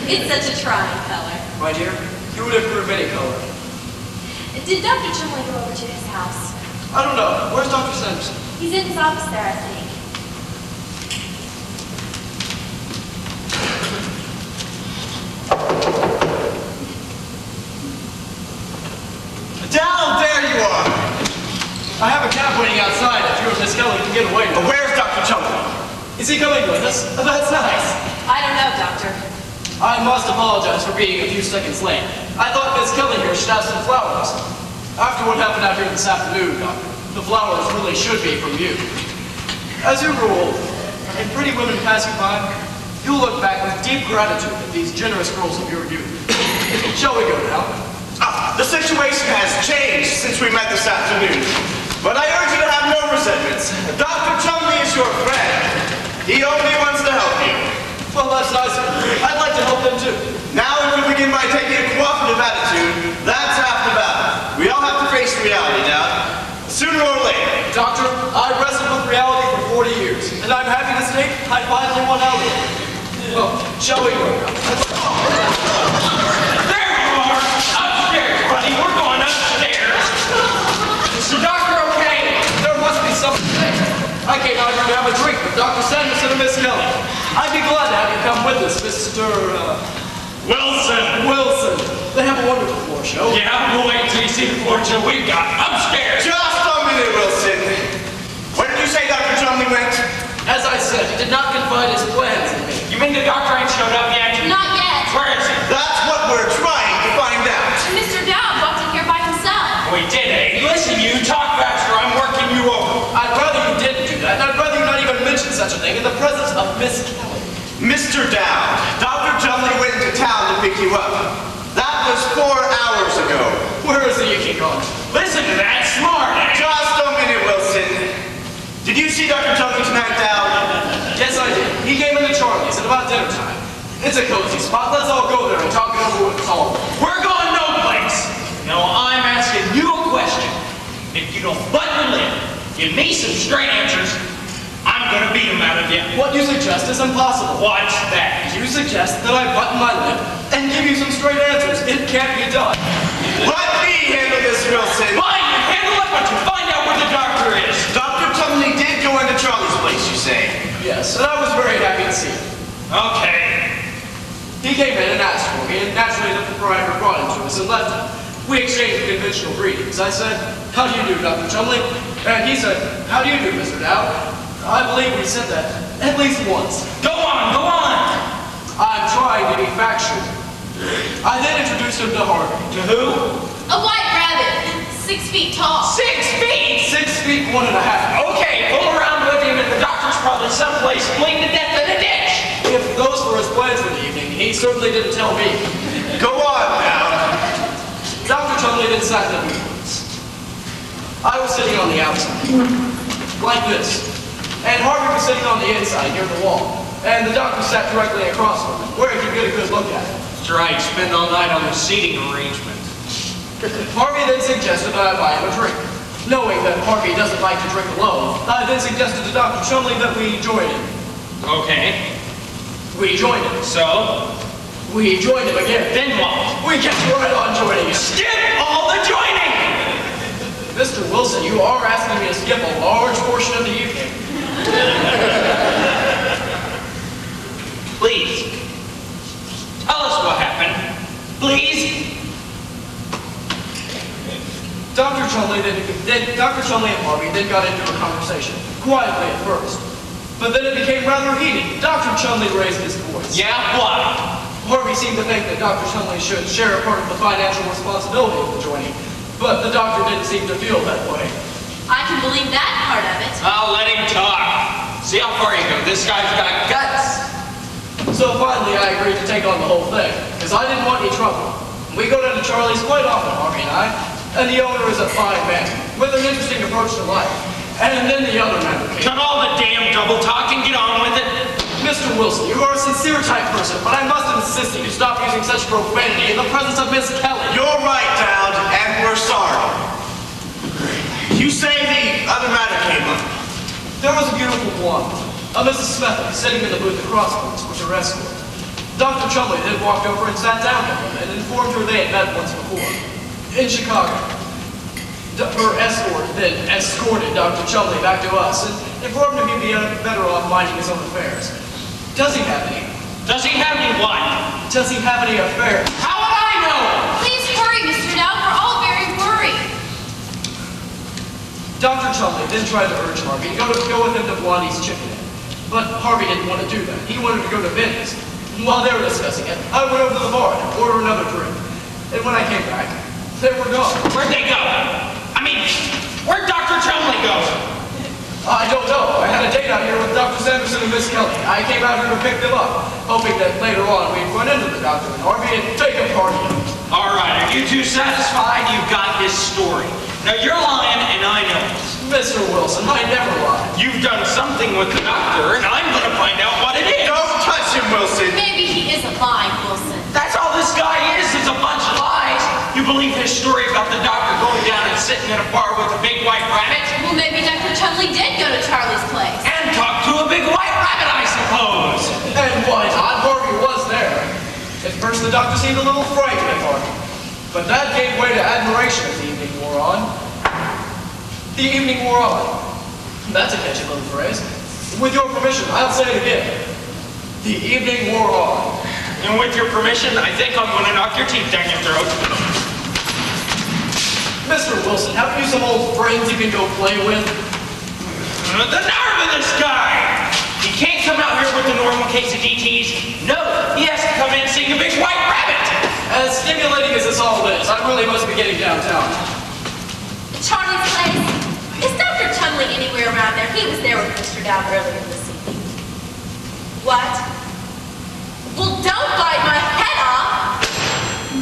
Speaker 4: It's such a trying color.
Speaker 2: My dear, You would improve any color.
Speaker 4: Did Dr. Chumley go over to his house?
Speaker 2: I don't know. Where's Dr. Sanderson?
Speaker 4: He's in his office there, I think.
Speaker 3: Down, there you are.
Speaker 2: I have a cab waiting outside if you and Miss Kelly can get away now.
Speaker 3: Where's Dr. Chumley?
Speaker 2: Is he coming with us? That's nice.
Speaker 4: I don't know, Doctor.
Speaker 2: I must apologize for being a few seconds late. I thought Miss Kelly here should have some flowers. After what happened out here this afternoon, Doctor, the flowers really should be from you. As you rule, and pretty women passing by, you'll look back with deep gratitude at these generous girls of your youth. Shall we go now?
Speaker 3: The situation has changed since we met this afternoon. But I urge you to have no resentments. Dr. Chumley is your friend. He only wants to help you.
Speaker 2: Well, that's nice. I'd like to help them too.
Speaker 3: Now, if we begin by taking a cooperative attitude, that's half the battle. We all have to face reality now, sooner or later.
Speaker 2: Doctor, I wrestled with reality for 40 years, and I'm happy to state I finally won out of it. Well, shall we go now?
Speaker 5: There you are! Upstairs, buddy. We're going upstairs. Is the doctor okay?
Speaker 2: There must be something there. I came out here to have a drink with Dr. Sanderson and Miss Kelly. I'd be glad to have you come with us, Mr. Wilson. They have a wonderful floor show.
Speaker 5: Yeah, we'll wait until you see the floor show we've got upstairs.
Speaker 3: Just a minute, Wilson. Where did you say Dr. Chumley went?
Speaker 2: As I said, he did not confide his plans in me.
Speaker 5: You mean the doctor ain't showed up yet?
Speaker 4: Not yet.
Speaker 5: Where is he?
Speaker 3: That's what we're trying to find out.
Speaker 4: Mr. Dowd walked in here by himself.
Speaker 5: We did, eh? Listen, you talk faster. I'm working you over.
Speaker 2: I'd rather you didn't do that, and I'd rather you not even mention such a thing in the presence of Miss Kelly.
Speaker 3: Mr. Dowd, Dr. Chumley went to town to pick you up. That was 4 hours ago.
Speaker 2: Where is he, you keep going?
Speaker 5: Listen to that smart, eh?
Speaker 3: Just a minute, Wilson. Did you see Dr. Chumley tonight, Dowd?
Speaker 2: Yes, I did. He came into Charlie's at about dinner time. It's a cozy spot. Let's all go there and talk it over with Paul.
Speaker 5: We're going no place. Now, I'm asking you a question. If you don't butt your lip, give me some straight answers, I'm going to beat them out of you.
Speaker 2: What you suggest is impossible.
Speaker 5: What's that?
Speaker 2: You suggest that I button my lip and give you some straight answers. It can't be done.
Speaker 3: Let me handle this, Wilson.
Speaker 5: Fine, you handle it, but you find out where the doctor is.
Speaker 3: Dr. Chumley did go into Charlie's place, you say?
Speaker 2: Yes, and I was very happy to see him.
Speaker 5: Okay.
Speaker 2: He came in and asked for me, and naturally the proprietor brought him to us and left him. We exchanged conventional greetings. I said, "How do you do, Dr. Chumley?" And he said, "How do you do, Mr. Dowd?" I believe we said that at least once.
Speaker 5: Go on, go on.
Speaker 2: I'm trying to be factual. I then introduced him to Harvey.
Speaker 5: To who?
Speaker 4: A white rabbit, 6 feet tall.
Speaker 5: 6 feet?
Speaker 2: 6 feet 1.5.
Speaker 5: Okay, fool around with him, and the doctor's probably someplace bleeding to death in a ditch.
Speaker 2: If those were his plans for the evening, he certainly didn't tell me.
Speaker 3: Go on now.
Speaker 2: Dr. Chumley then sat in the booth. I was sitting on the outside, like this. And Harvey was sitting on the inside near the wall. And the doctor sat directly across from him, where he could get a good look at him.
Speaker 5: That's right, spend all night on the seating arrangement.
Speaker 2: Harvey then suggested that I buy him a drink. Knowing that Harvey doesn't like to drink alone, I then suggested to Dr. Chumley that we join him.
Speaker 5: Okay,
Speaker 2: We joined him.
Speaker 5: so?
Speaker 2: We joined him again.
Speaker 5: Then what?
Speaker 2: We kept right on joining him.
Speaker 5: Skip all the joining!
Speaker 2: Mr. Wilson, you are asking me to skip a large portion of the evening.
Speaker 5: Please, tell us what happened. Please?
Speaker 2: Dr. Chumley and Harvey then got into a conversation, quietly at first. But then it became rather heated. Dr. Chumley raised his voice.
Speaker 5: Yeah, what?
Speaker 2: Harvey seemed to think that Dr. Chumley should share a part of the financial responsibility of the joining, but the doctor didn't seem to feel that way.
Speaker 4: I can believe that part of it.
Speaker 5: I'll let him talk. See how far you go. This guy's got guts.
Speaker 2: So finally I agreed to take on the whole thing, because I didn't want any trouble. We go down to Charlie's quite often, Harvey and I, and the owner is a fine man, with an interesting approach to life. And then the other member came.
Speaker 5: Cut all the damn double talk and get on with it.
Speaker 2: Mr. Wilson, you are a sincere type person, but I must insist that you stop using such profanity in the presence of Miss Kelly.
Speaker 3: You're right, Dowd, and we're sorry. You say the other matter came up.
Speaker 2: There was a beautiful blonde, a Mrs. Smethwick, sitting in the booth across from us with her escort. Dr. Chumley then walked over and sat down with him and informed her they had met once before, in Chicago. Her escort then escorted Dr. Chumley back to us and informed him he'd be better off minding his own affairs. Does he have any?
Speaker 5: Does he have any what?
Speaker 2: Does he have any affairs?
Speaker 5: How would I know?
Speaker 4: Please hurry, Mr. Dowd. We're all very worried.
Speaker 2: Dr. Chumley then tried to urge Harvey to go with him to Blondie's Chicken Inn. But Harvey didn't want to do that. He wanted to go to Benny's. While they were discussing it, I went over to the bar to order another drink. And when I came back, they were gone.
Speaker 5: Where'd they go? I mean, where'd Dr. Chumley go?
Speaker 2: I don't know. I had a date out here with Dr. Sanderson and Miss Kelly. I came out here to pick them up, hoping that later on we'd run into the doctor and Harvey and take a party.
Speaker 5: All right, are you two satisfied you've got his story? Now, you're lying, and I know it.
Speaker 2: Mr. Wilson, I never lied.
Speaker 5: You've done something with the doctor, and I'm going to find out what it is.
Speaker 3: Don't touch him, Wilson.
Speaker 4: Maybe he isn't lying, Wilson.
Speaker 5: That's all this guy is a bunch of lies. You believe his story about the doctor going down and sitting in a bar with a big white rabbit?
Speaker 4: Well, maybe Dr. Chumley did go to Charlie's place.
Speaker 5: And talk to a big white rabbit, I suppose.
Speaker 2: And why not? Harvey was there. At first, the doctor seemed a little frightened at Harvey. But that gave way to admiration as the evening wore on. The evening wore on. That's a catchy little phrase. With your permission, I'll say it again. The evening wore on.
Speaker 5: And with your permission, I think I'm going to knock your teeth down your throat.
Speaker 2: Mr. Wilson, have you some old friends you can go play with?
Speaker 5: The nerve of this guy! He can't come out here with a normal case of DTs. No, he has to come in seeing a big white rabbit.
Speaker 2: As stimulating as this all is, I really must be getting downtown.
Speaker 4: Charlie's place? Is Dr. Chumley anywhere around there? He was there with Mr. Dowd earlier this evening. What? Well, don't bite my head off.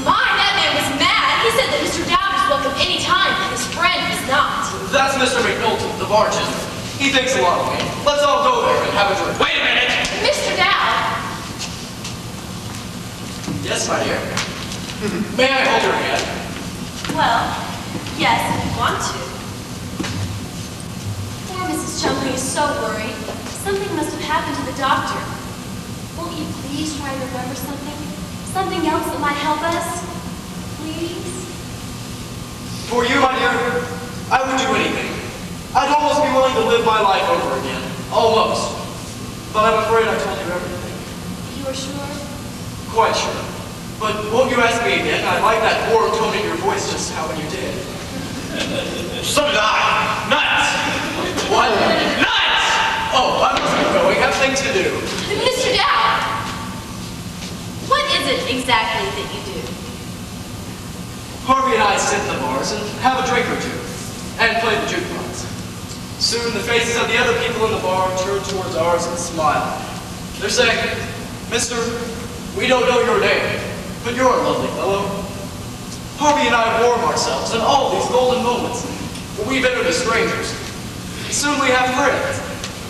Speaker 4: My, that man was mad. He said that Mr. Dowd was welcome any time, and his friend was not.
Speaker 2: That's Mr. McNulty, the bartender. He thinks a lot of me. Let's all go there and have a drink.
Speaker 5: Wait a minute.
Speaker 4: Mr. Dowd?
Speaker 2: Yes, my dear. May I hold your hand?
Speaker 4: Well, yes, if you want to. Poor Mrs. Chumley is so worried. Something must have happened to the doctor. Won't you please try to remember something? Something else that might help us? Please?
Speaker 2: For you, my dear, I would do anything. I'd almost be willing to live my life over again. Almost. But I'm afraid I told you everything.
Speaker 4: You are sure?
Speaker 2: Quite sure. But won't you ask me again? I like that warm tone in your voice just how you did.
Speaker 3: So did I.
Speaker 5: Nuts!
Speaker 2: What?
Speaker 5: Nuts!
Speaker 2: Oh, I must be going. I have things to do.
Speaker 4: Mr. Dowd, what is it exactly that you do?
Speaker 2: Harvey and I sit in the bars and have a drink or two, and play the jukebox. Soon the faces of the other people in the bar turn towards ours and smile. They're saying, Mister, we don't know your name, but you're a lovely fellow. Harvey and I warm ourselves in all these golden moments. We've entered as strangers. Soon we have friends.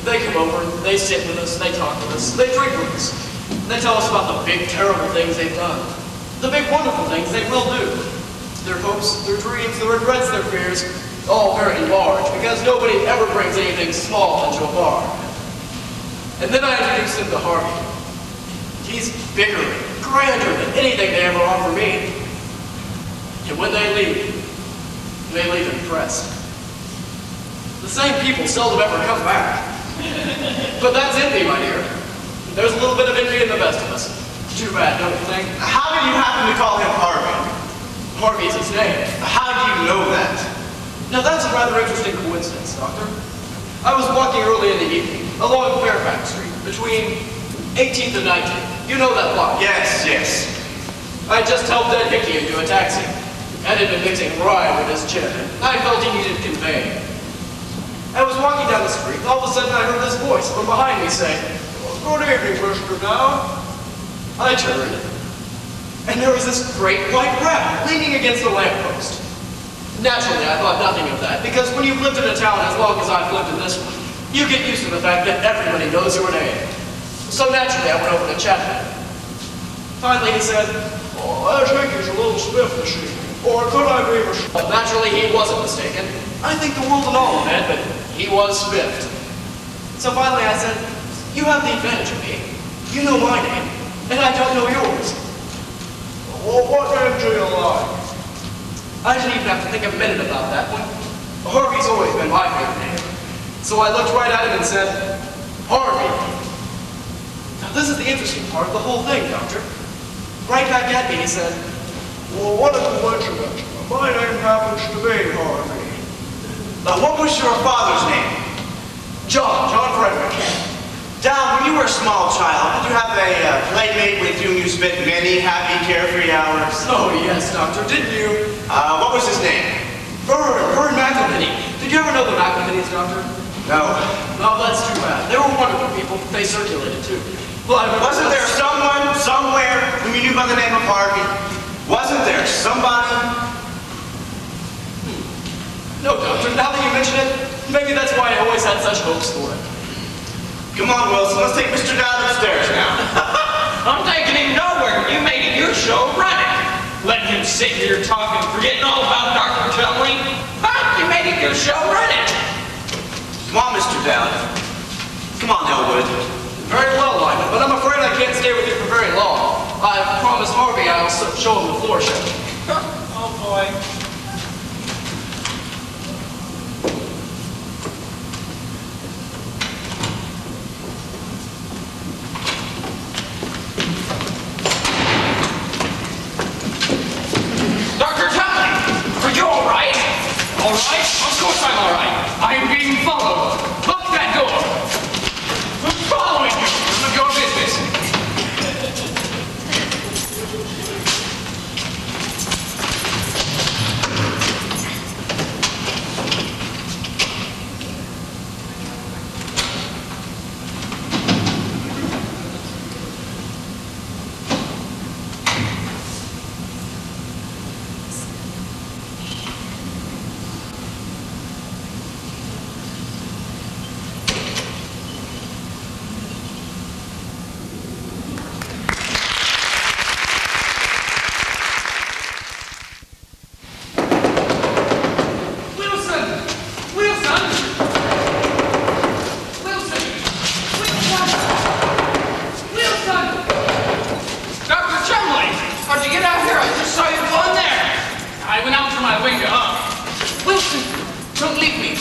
Speaker 2: They come over, they sit with us, they talk with us, they drink with us. They tell us about the big, terrible things they've done. The big, wonderful things they will do. Their hopes, their dreams, their regrets, their fears, all very large, because nobody ever brings anything small into a bar. And then I introduce them to Harvey. He's bigger and grander than anything they ever offer me. And when they leave impressed. The same people seldom ever come back. But that's envy, my dear. There's a little bit of envy in the best of us. Too bad, don't you think?
Speaker 3: How did you happen to call him Harvey?
Speaker 2: Harvey's his name.
Speaker 3: How do you know that?
Speaker 2: Now that's a rather interesting coincidence, Doctor. I was walking early in the evening along Fairfax Street between 18th and 19th. You know that block?
Speaker 3: Yes, yes.
Speaker 2: I just helped Ed Hickey into a taxi. Ed had been mixing rye with his chin. I felt he needed conveying. I was walking down the street, and all of a sudden I heard this voice from behind me say, "Good evening, Mr. Dowd." I turned, and there was this great white rabbit leaning against a lamppost. Naturally, I thought nothing of that, because when you've lived in a town as long as I've lived in this one, you get used to the fact that everybody knows your name. So naturally, I went over to chat with him. Finally, he said, "Oh, I think he's a little stiff this evening. Or could I be mistaken?" Naturally, he wasn't mistaken. I think the world and all of it, but he was spiffed. So finally, I said, "You have the advantage of me. You know my name. and I don't know yours.
Speaker 8: Well, what name do you like?
Speaker 2: I didn't even have to think a minute about that one. Harvey's always been my favorite name. So I looked right at him and said, Harvey. Now this is the interesting part of the whole thing, Doctor. Right back at me, he said,
Speaker 8: Well, what a coincidence. My name happens to be Harvey.
Speaker 3: What was your father's name?
Speaker 2: John Frederick.
Speaker 3: Don, when you were a small child, did you have a playmate with whom you spent many happy, carefree hours?
Speaker 2: Oh yes, Doctor, didn't you?
Speaker 3: What was his name?
Speaker 2: Vern McElhinney. Did you ever know the McElhinneys, Doctor?
Speaker 3: No.
Speaker 2: No, that's too bad. They were wonderful people. They circulated too. Well,
Speaker 3: Wasn't there someone, somewhere, whom you knew by the name of Harvey? Wasn't there somebody?
Speaker 2: No, Doctor, now that you mention it, maybe that's why I always had such hopes for it.
Speaker 3: Come on, Wilson, let's take Mr. Down upstairs now.
Speaker 5: I'm taking him nowhere. You made it your show. Run it. Letting him sit here talking, forgetting all about Dr. Chumley. Huh? You made it your show. Run it.
Speaker 3: Come on, Mr. Down. Come on, Elwood.
Speaker 2: Very well, Lyman, but I'm afraid I can't stay with you for very long. I promised Harvey I'll show him the floor show.
Speaker 5: Oh, boy. Dr. Chumley, are you all right? All right? Of course I'm all right. I'm being followed. Lock that door. Who's following you? None of your business.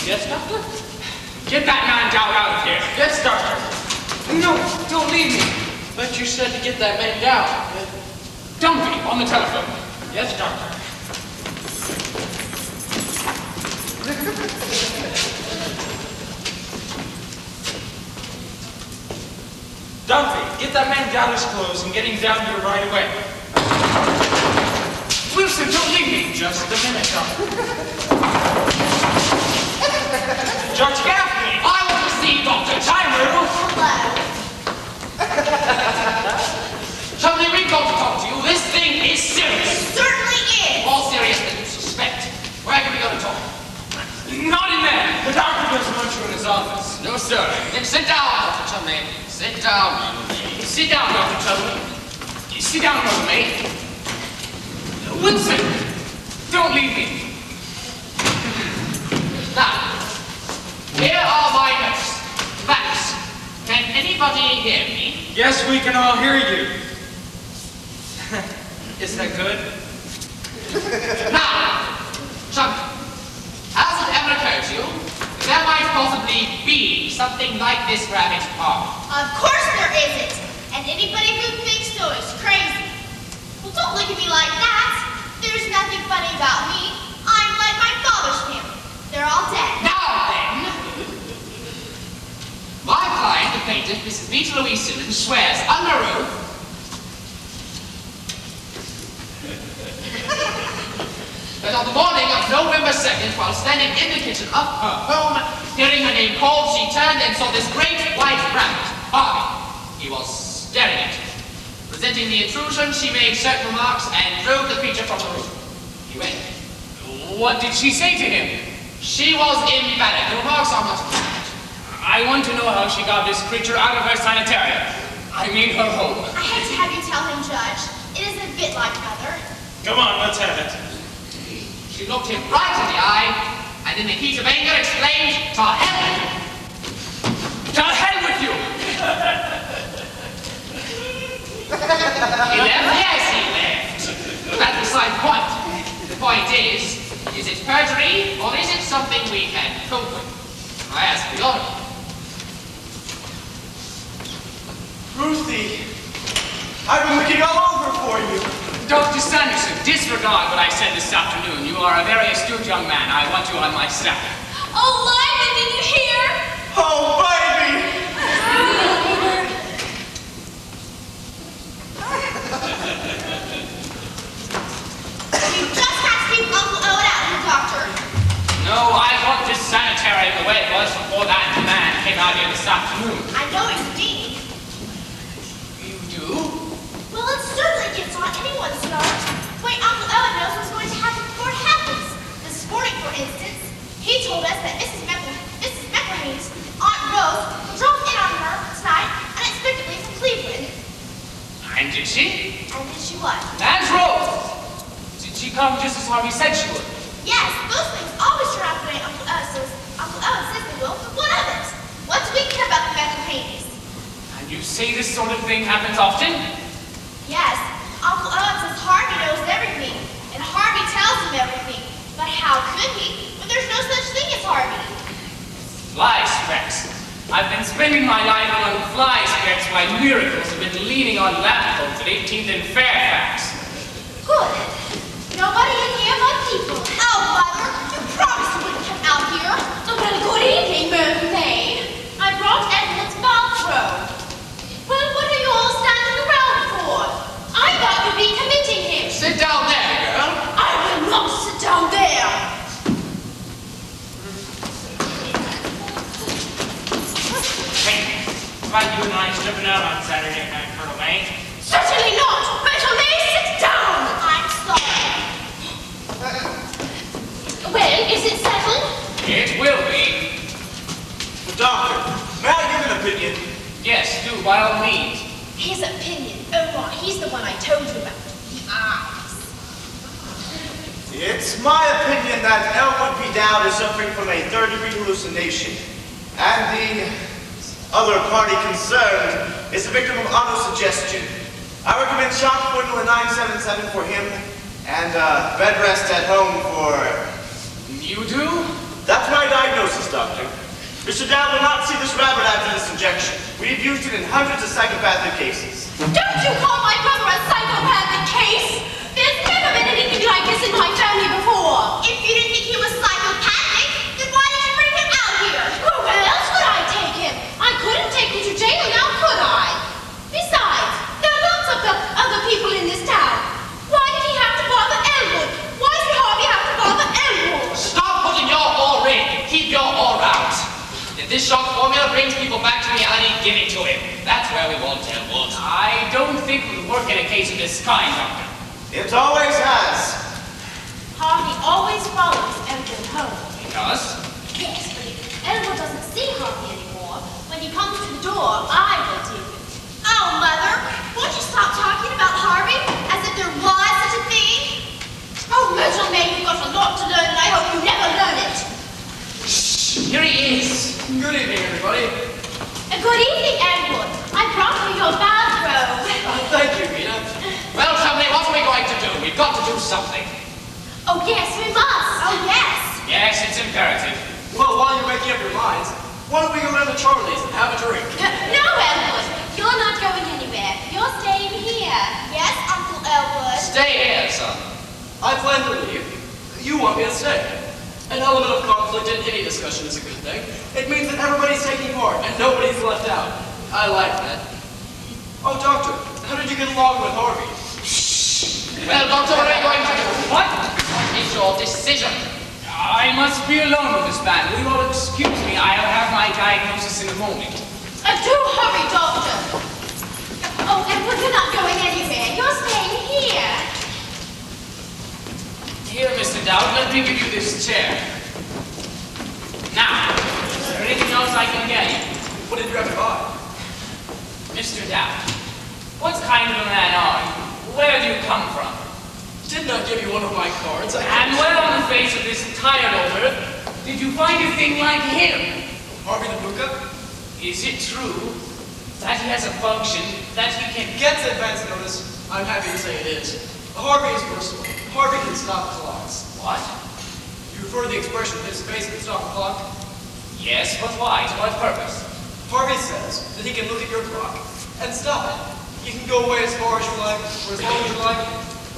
Speaker 5: Yes, Doctor? Get that man down out of here. Yes, Doctor. No, don't leave me.
Speaker 7: But you said to get that man down.
Speaker 5: Dunphy, on the telephone. Yes, Doctor. Dunphy, get that man down his clothes and get him down here right away. Wilson, don't leave me. Just a minute, Doctor. Judge Gaffney, I want to see Dr. Tyler.
Speaker 1: Hello.
Speaker 7: Chumley, we've got to talk to you. This thing is
Speaker 1: It
Speaker 7: serious.
Speaker 1: certainly is.
Speaker 7: More serious than you suspect. Where can we go to talk?
Speaker 5: Not in there. The doctor doesn't want you in his office.
Speaker 7: No, sir. Then sit down, Dr. Chumley. Sit down.
Speaker 5: Sit down, Dr. Chumley. Sit down, Mother May. Wilson, don't leave me.
Speaker 7: Now, here are my notes. Facts. Can anybody hear me?
Speaker 5: Yes, we can all hear you. Is that good?
Speaker 7: Now, Chumley, has it ever occurred to you there might possibly be something like this rabbit park?
Speaker 1: Of course there isn't. And anybody who thinks so is crazy. Well, don't look at me like that. There's nothing funny about me. I'm like my father's family. They're all dead.
Speaker 7: Now then, my client, the plaintiff, Mrs. Vita Louise Simmons, swears under oath that on the morning of November 2nd, while standing in the kitchen of her home, hearing her name called, she turned and saw this great white rabbit, Harvey. He was staring at her. Resenting the intrusion, she made certain remarks and drove the creature from the room. He went.
Speaker 5: What did she say to him?
Speaker 7: She was emphatic. The remarks are not important.
Speaker 5: I want to know how she got this creature out of her sanitarium. I mean her home.
Speaker 1: I hate to have you tell him, Judge. It isn't a bit like Mother.
Speaker 5: Come on, let's have it.
Speaker 7: She looked him right in the eye, and in the heat of anger exclaimed, "To hell with you!"
Speaker 5: To hell with you!
Speaker 7: something we can cope with. I ask the honor.
Speaker 3: Ruthie, I've been looking all over for you.
Speaker 7: Dr. Sanderson, disregard what I said this afternoon. You are a very astute young man. I want you on my staff.
Speaker 4: Oh, Lyman, did you hear?
Speaker 3: Oh, baby!
Speaker 1: You just have to keep Uncle Owen out here, Doctor.
Speaker 7: No, I want this sanitarium the way it was before that man came out here this afternoon.
Speaker 1: I know what you mean.
Speaker 7: You do?
Speaker 1: Well, it certainly gets on anyone's nerves. Wait, Uncle Owen knows what's going to happen before it happens. This morning, for instance, he told us that Mrs. McElhaney's Aunt Rose drove in on her tonight, unexpectedly from Cleveland.
Speaker 7: And did she?
Speaker 1: And did she what?
Speaker 7: Aunt Rose! Did she come just as Harvey said she would?
Speaker 1: Yes, those things always turn out the way Uncle Owen says they will, but what of it? What do we care about the McElhaneys?
Speaker 7: And you say this sort of thing happens often?
Speaker 1: Yes, Uncle Owen says Harvey knows everything, and Harvey tells him everything. But how could he when there's no such thing as Harvey?
Speaker 7: Fly specks. I've been spending my life on fly specks while miracles have been leaning on lampposts at 18th and Fairfax.
Speaker 1: Good. Nobody in here but people. Oh, Mother, you promised you wouldn't come out here.
Speaker 4: Oh, well, good evening, Mermaid.
Speaker 1: I brought Edmond's bathrobe. Well, what are you all standing around for? I thought you'd be committing him.
Speaker 7: Sit down there, girl.
Speaker 1: I will not sit down there.
Speaker 5: Hey, why you and I stripping out on Saturday night, Colonel May?
Speaker 1: Certainly not. Better may sit down. I'm sorry. Well, is it settled?
Speaker 7: It will be.
Speaker 3: Doctor, may I give an opinion?
Speaker 7: Yes, do, by all means.
Speaker 1: His opinion. Oh, right. He's the one I told you about. The eyes.
Speaker 3: It's my opinion that Elmwood P. Dowd is suffering from a third-degree hallucination, and the other party concerned is a victim of autosuggestion. I recommend shock formula 977 for him, and bed rest at home for...
Speaker 7: You do?
Speaker 3: That's my diagnosis, Doctor. Mr. Dowd will not see this rabbit after this injection. We've used it in hundreds of psychopathic cases.
Speaker 1: Don't you call my brother a psychopathic case? There's never been anything like this in my family before. If you didn't think he was psychopathic, then why did you bring him out here? Well, where else would I take him? I couldn't take him to jail now, could I? Besides, there are lots of other people in this town. Why did he have to bother Elmwood? Why did Harvey have to bother Elmwood?
Speaker 7: Stop putting your oar in. Keep your oar out. If this shock formula brings people back to reality, give it to him. That's where we want Edmond. I don't think it would work in a case of this kind, Doctor.
Speaker 3: It always has.
Speaker 1: Harvey always follows Elmwood home.
Speaker 7: Because?
Speaker 1: Yes, but if Edward doesn't see Harvey anymore, when he comes to the door, I will deal with it. Oh, Mother, won't you stop talking about Harvey as if there was such a thing? Oh, Myrtle May, you've got a lot to learn, and I hope you never learn it.
Speaker 7: Shh! Here he is.
Speaker 2: Good evening, everybody.
Speaker 1: Good evening, Edward. I brought you your bathrobe.
Speaker 2: Thank you, Mina.
Speaker 7: Well, tell me, what are we going to do? We've got to do something.
Speaker 1: Oh, yes, we must. Oh, yes.
Speaker 7: Yes, it's imperative.
Speaker 2: Well, while you're making up your minds, why don't we go down to Charlie's and have a drink?
Speaker 1: No, Edward. You're not going anywhere. You're staying here. Yes, Uncle Elwood.
Speaker 7: Stay here, son.
Speaker 2: I plan to leave. You want me to stay. An element of conflict in any discussion is a good thing. It means that everybody's taking part and nobody's left out. I like that. Oh, Doctor, how did you get along with Harvey?
Speaker 7: Well, Doctor, what are you going to do? What? What is your decision? I must be alone with this man. Will you all excuse me? I'll have my diagnosis in a moment.
Speaker 1: Do hurry, Doctor. Oh, Edward, you're not going anywhere. You're staying here.
Speaker 7: Here, Mr. Dowd, let me give you this chair. Now, is there anything else I can get you?
Speaker 2: What did you have to buy?
Speaker 7: Mr. Dowd, what kind of a man are you? Where do you come from?
Speaker 2: Didn't I give you one of my cards?
Speaker 7: And where on the face of this tired old earth did you find a thing like him?
Speaker 2: Harvey the Buka?
Speaker 7: Is it true that he has a function that he can
Speaker 2: Gets advance notice. I'm happy to say it is. Harvey is versatile. Harvey can stop clocks.
Speaker 7: What?
Speaker 2: You prefer the expression his face can stop the clock?
Speaker 7: Yes, but why? To what purpose?
Speaker 2: Harvey says that he can look at your clock and stop it. You can go away as far as you like, or as long as you like,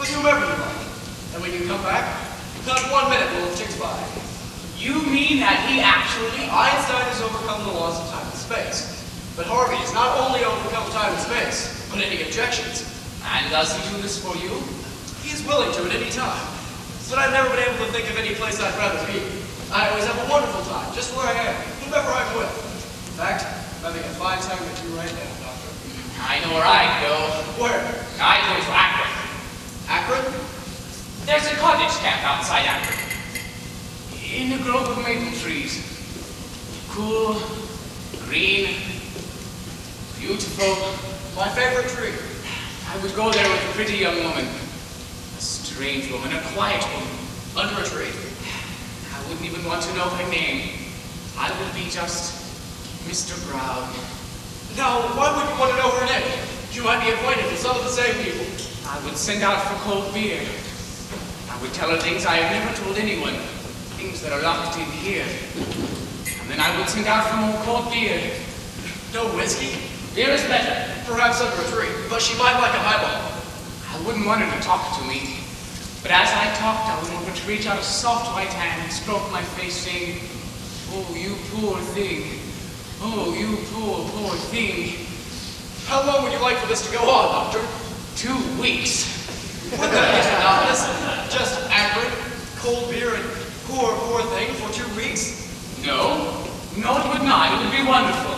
Speaker 2: with whomever you like. And when you come back, not 1 minute will have ticked by.
Speaker 7: You mean that he actually...
Speaker 2: Einstein has overcome the laws of time and space. But Harvey has not only overcome time and space, but any objections.
Speaker 7: And does he do this for you?
Speaker 2: He is willing to at any time. But I've never been able to think of any place I'd rather be. I always have a wonderful time, just where I am, whomever I'm with. In fact, I'm having a fine time with you right now, Doctor.
Speaker 7: I know where I'd go.
Speaker 2: Where?
Speaker 7: I'd go to Akron.
Speaker 2: Akron?
Speaker 7: There's a cottage camp outside Akron. In a grove of maple trees. Cool, green, beautiful.
Speaker 2: My favorite tree.
Speaker 7: I would go there with a pretty young woman. A strange woman, a quiet woman.
Speaker 2: Under a tree.
Speaker 7: I wouldn't even want to know her name. I would be just Mr. Brown.
Speaker 2: Now, why would you want to know her name? You might be acquainted with some of the same people.
Speaker 7: I would send out for cold beer. I would tell her things I have never told anyone. Things that are locked in here. And then I would send out for more cold beer.
Speaker 2: No whiskey?
Speaker 7: Beer is better.
Speaker 2: Perhaps under a tree, but she might like a highball.
Speaker 7: I wouldn't want her to talk to me. But as I talked, I would want her to reach out a soft white hand and stroke my face, saying, "Oh, you poor thing. Oh, you poor, poor thing."
Speaker 2: How long would you like for this to go on, Doctor?
Speaker 7: 2 weeks.
Speaker 2: Wouldn't that be monotonous? Just Akron, cold beer, and poor, poor thing for 2 weeks?
Speaker 7: No, it would not. It would be wonderful.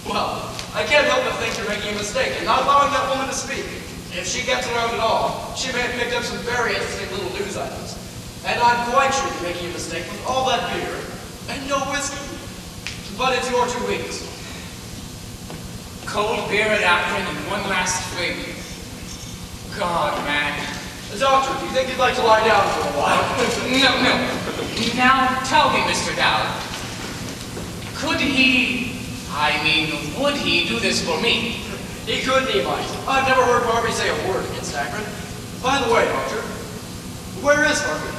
Speaker 2: Well, I can't help but think you're making a mistake in not allowing that woman to speak. If she gets around at all, she may have picked up some very interesting little news items. And I'm quite sure you're making a mistake with all that beer and no whiskey. But it's your 2 weeks.
Speaker 7: Cold beer at Akron and one last thing. God, man.
Speaker 2: Doctor, do you think you'd like to lie down for a while?
Speaker 7: No. Now, tell me, Mr. Dowd. Would he do this for me?
Speaker 2: He could, he might. I've never heard Harvey say a word against Akron. By the way, Doctor, where is Harvey?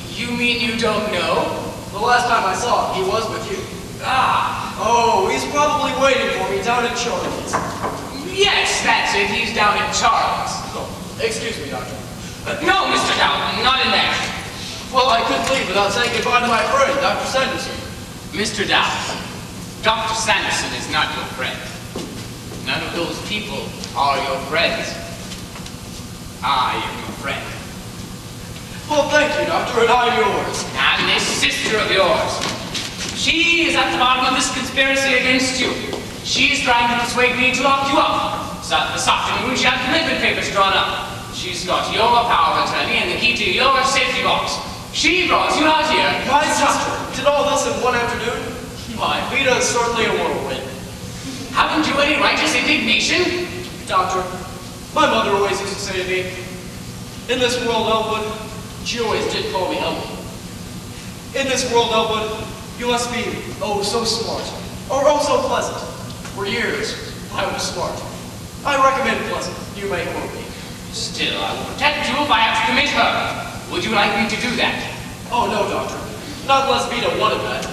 Speaker 7: You mean you don't know?
Speaker 2: The last time I saw him, he was with you.
Speaker 7: Ah.
Speaker 2: Oh, he's probably waiting for me down in Charlie's.
Speaker 7: Yes, that's it. He's down in Charles.
Speaker 2: Oh, excuse me, Doctor.
Speaker 7: No, Mr. Dowd, not in there.
Speaker 2: Well, I couldn't leave without saying goodbye to my friend, Dr. Sanderson.
Speaker 7: Mr. Dowd, Dr. Sanderson is not your friend. None of those people are your friends. I am your friend.
Speaker 2: Well, thank you, Doctor, and I'm yours.
Speaker 7: And this sister of yours. She is at the bottom of this conspiracy against you. She is trying to persuade me to lock you up. So this afternoon she had commitment papers drawn up. She's got your power of attorney and the key to your safety box. She brought you out here.
Speaker 2: My sister did all this in one afternoon? Why, Vita is certainly a whirlwind.
Speaker 7: Haven't you any righteous indignation?
Speaker 2: Doctor, my mother always used to say to me, in this world, Elwood, she always did call me Elwood. In this world, Elwood, you must be, oh, so smart, or oh, so pleasant. For years, I was smart. I recommend pleasant. You may quote me.
Speaker 7: Still, I will protect you if I have to commit her. Would you like me to do that?
Speaker 2: Oh, no, Doctor. Not unless Vita wanted that.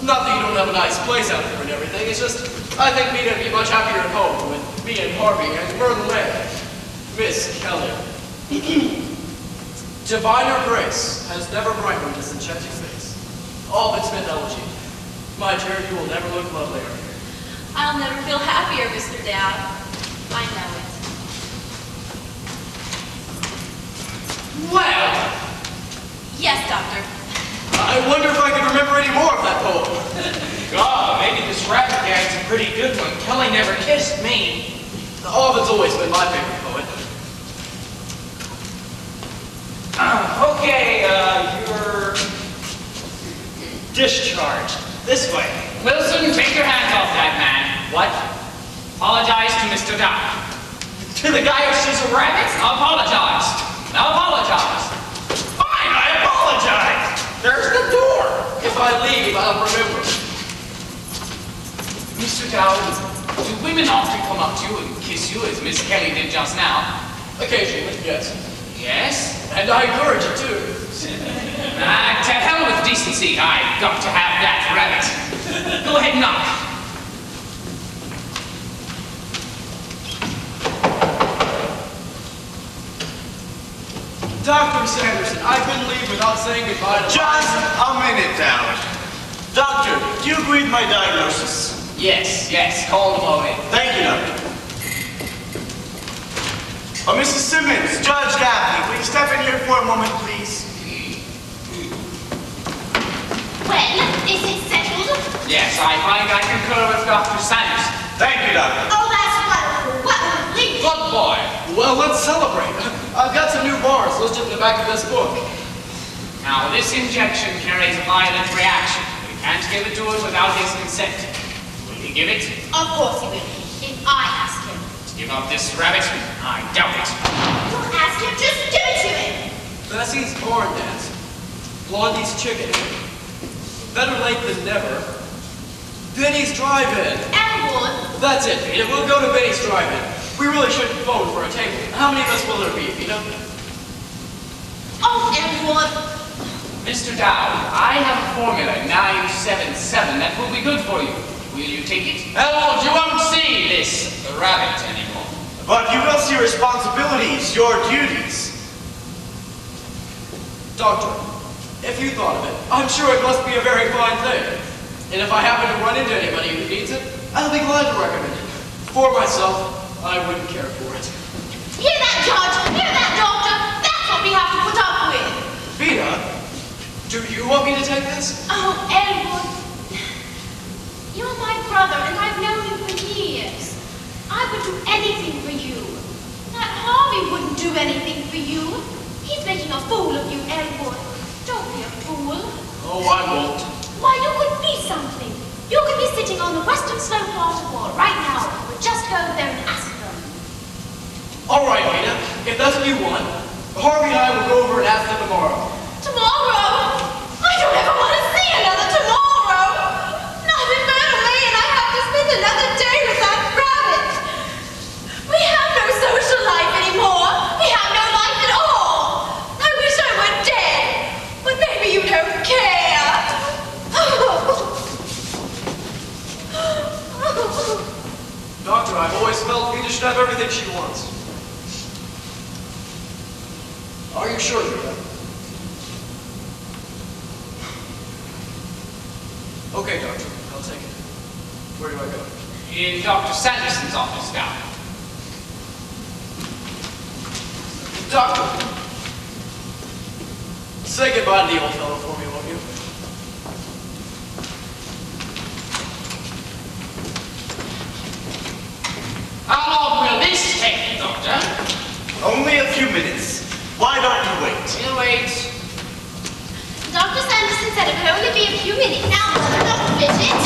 Speaker 2: Not that you don't have a nice place out there and everything. It's just, I think Vita would be much happier at home with me and Harvey and Myrtle May. Miss Kelly. Diviner grace has never brightened this enchanting face. All but spent elegy. My dear, you will never look lovelier.
Speaker 4: I'll never feel happier, Mr. Dowd. I know it.
Speaker 7: Well,
Speaker 4: Yes, Doctor.
Speaker 2: I wonder if I can remember any more of that poem.
Speaker 5: God, maybe this rabbit gag's a pretty good one. Kelly never kissed me.
Speaker 2: Ovid's always been my favorite poet.
Speaker 5: Okay, you're discharged. This way.
Speaker 7: Wilson, take your hands off that man.
Speaker 5: What?
Speaker 7: Apologize to Mr. Dowd.
Speaker 5: To the guy who sees a rabbit?
Speaker 7: Apologize. Apologize.
Speaker 5: Fine, I apologize. There's the door.
Speaker 2: If I leave, I'll remember.
Speaker 7: Mr. Dowd, do women often come up to you and kiss you as Miss Kelly did just now?
Speaker 2: Occasionally, yes.
Speaker 7: Yes?
Speaker 2: And I encourage it too.
Speaker 7: To hell with decency. I've got to have that rabbit. Go ahead and knock.
Speaker 2: Dr. Sanderson, I couldn't leave without saying goodbye to
Speaker 3: Just a minute now. Doctor, do you agree with my diagnosis?
Speaker 7: Yes, call them all in.
Speaker 3: Thank you, Doctor. Mrs. Simmons, Judge Gaffney, will you step in here for a moment, please?
Speaker 1: Well, is it settled?
Speaker 7: Yes, I find I concur with Dr. Sanderson.
Speaker 3: Thank you, Doctor.
Speaker 1: Oh, that's wonderful. What a relief.
Speaker 7: Good boy.
Speaker 2: Well, let's celebrate. I've got some new bars listed in the back of this book.
Speaker 7: Now, this injection carries a violent reaction. We can't give it to him without his consent. Will he give it?
Speaker 1: Of course he will, if I ask him.
Speaker 7: To give up this rabbit? I doubt it.
Speaker 1: Don't ask him, just give it to him.
Speaker 2: Bessie's barn dance. Blondie's chicken. Better late than never. Benny's drive-in.
Speaker 1: Elwood.
Speaker 2: That's it, Vita. We'll go to Benny's drive-in. We really shouldn't phone for a table. How many of us will there be, Vita?
Speaker 1: Oh, Elwood.
Speaker 7: Mr. Dowd, I have a formula 977 that will be good for you. Will you take it? Elwood, you won't see this rabbit anymore.
Speaker 3: But you will see responsibilities, your duties.
Speaker 2: Doctor, if you thought of it, I'm sure it must be a very fine thing. And if I happen to run into anybody who needs it, I'll be glad to recommend it. For myself, I wouldn't care for it.
Speaker 1: Hear that, Judge? Hear that, Doctor? That's what we have to put up with.
Speaker 2: Vita, do you want me to take this?
Speaker 1: Oh, Elwood. You're my brother, and I've known you for years. I would do anything for you. That Harvey wouldn't do anything for you. He's making a fool of you, Edmond. Don't be a fool.
Speaker 2: Oh, I won't.
Speaker 1: Why, you could be something. You could be sitting on the western slope waterfall right now. But just go there and ask them.
Speaker 2: All right, Vita. If that's what you want, Harvey and I will go over and ask them tomorrow.
Speaker 1: Tomorrow? I don't ever want to see another tomorrow. Nothing better me, and I have to spend another day with that rabbit. We have no social life anymore. We have no life at all. I wish I were dead, but maybe you don't care.
Speaker 2: Doctor, I've always felt Vita should have everything she wants. Are you sure, Vita? Okay, Doctor, I'll take it. Where do I go?
Speaker 7: In Dr. Sanderson's office now.
Speaker 2: Doctor! Say goodbye to the old fellow for me, won't you?
Speaker 7: How long will this take, Doctor?
Speaker 3: Only a few minutes. Why don't you wait?
Speaker 7: We'll wait.
Speaker 1: Dr. Sanderson said it would only be a few minutes. Now, don't fidget.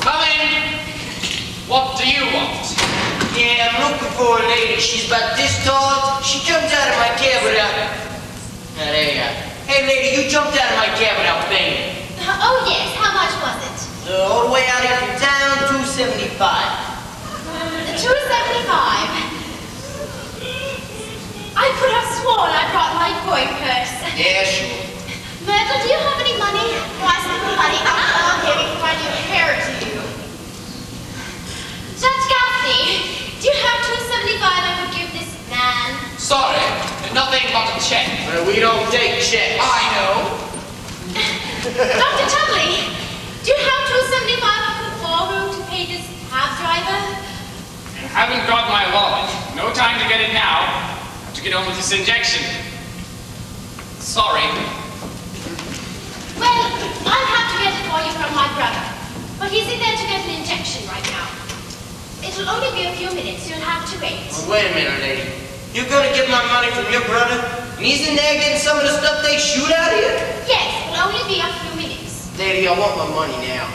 Speaker 7: Come in. What do you want?
Speaker 9: Yeah, I'm looking for a lady. She's about this tall. She jumped out of my cab without... Now, there you are. Hey, lady, you jumped out of my cab without paying.
Speaker 1: Oh, yes. How much was it?
Speaker 9: All the way out here from town, $2.75.
Speaker 1: $2.75. I could have sworn I brought my coin purse.
Speaker 9: Yeah, sure.
Speaker 1: Myrtle, do you have any money? Why, some money. I'll give it when you inherit you. Judge Gaffney, do you have $2.75 I could give this man?
Speaker 7: Sorry, nothing but a check.
Speaker 9: We don't take checks.
Speaker 7: I know.
Speaker 1: Dr. Chudley, do you have $2.75 I could borrow to pay this cab driver?
Speaker 7: I haven't got my wallet. No time to get it now. Have to get on with this injection. Sorry.
Speaker 1: Well, I'll have to get it for you from my brother. But he's in there to get an injection right now. It'll only be a few minutes. You'll have to wait.
Speaker 9: Well, wait a minute, lady. You're gonna get my money from your brother? And he's in there getting some of the stuff they shoot out here?
Speaker 1: Yes, it'll only be a few minutes.
Speaker 9: Lady, I want my money now.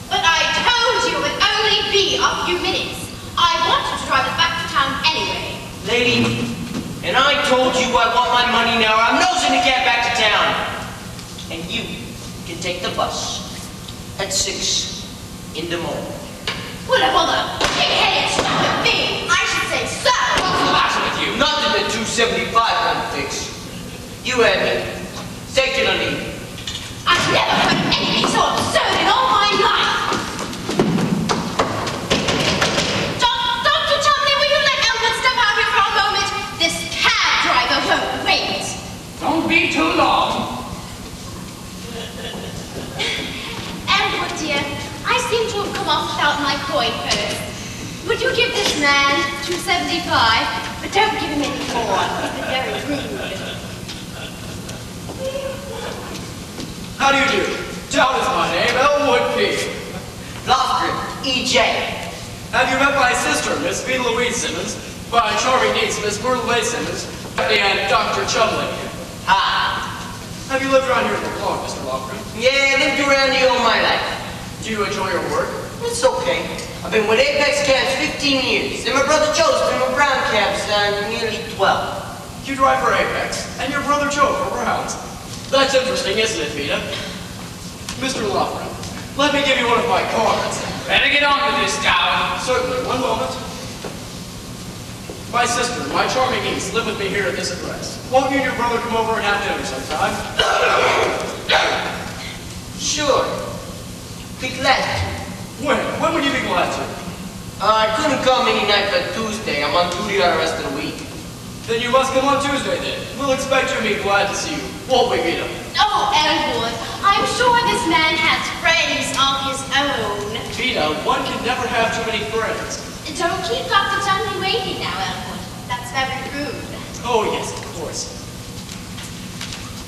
Speaker 1: But I told you it would only be a few minutes. I wanted to drive us back to town anyway.
Speaker 9: Lady, and I told you I want my money now. I'm nosing to get back to town. And you can take the bus at 6 in the morning.
Speaker 1: Well, a big-headed stupid thing. I should say so.
Speaker 7: What's the matter with you?
Speaker 9: Nothing that 275 won't fix. You, Edmond, take it or leave it.
Speaker 1: I've never heard of anything so absurd in all my life. Dr. Chumley, will you let Edmond step out here for a moment? This cab driver won't wait.
Speaker 7: Don't be too long.
Speaker 1: Edmond, dear, I seem to have come off without my coin purse. Would you give this man $2.75? But don't give him any more. He's been very rude.
Speaker 2: How do you do? Down is my name, Elwood P.
Speaker 9: Lofgren, E.J.
Speaker 2: Have you met my sister, Miss Vita Louise Simmons, my charming niece, Miss Merle Simmons, and Dr. Chumley?
Speaker 9: Hi.
Speaker 2: Have you lived around here for long, Mr. Lofgren?
Speaker 9: Yeah, lived around here all my life.
Speaker 2: Do you enjoy your work?
Speaker 9: It's okay. I've been with Apex Cabs 15 years, and my brother Joe's been with Brown Cabs nearly 12.
Speaker 2: You drive for Apex, and your brother Joe for Browns. That's interesting, isn't it, Vita? Mr. Lofgren, let me give you one of my cards.
Speaker 7: Better get on with this, Dow.
Speaker 2: Certainly, one moment. My sister, my charming niece, live with me here at this address. Won't you and your brother come over and have dinner sometime?
Speaker 9: Sure. Be glad to.
Speaker 2: When? When would you be glad to?
Speaker 9: I couldn't come any night but Tuesday. I'm on duty all the rest of the week.
Speaker 2: Then you must come on Tuesday, then. We'll expect you and be glad to see you. Won't we, Vita?
Speaker 1: Oh, Elwood, I'm sure this man has friends of his own.
Speaker 2: Vita, one can never have too many friends.
Speaker 1: Don't keep Dr. Chumley waiting now, Elwood. That's very rude.
Speaker 2: Oh, yes, of course.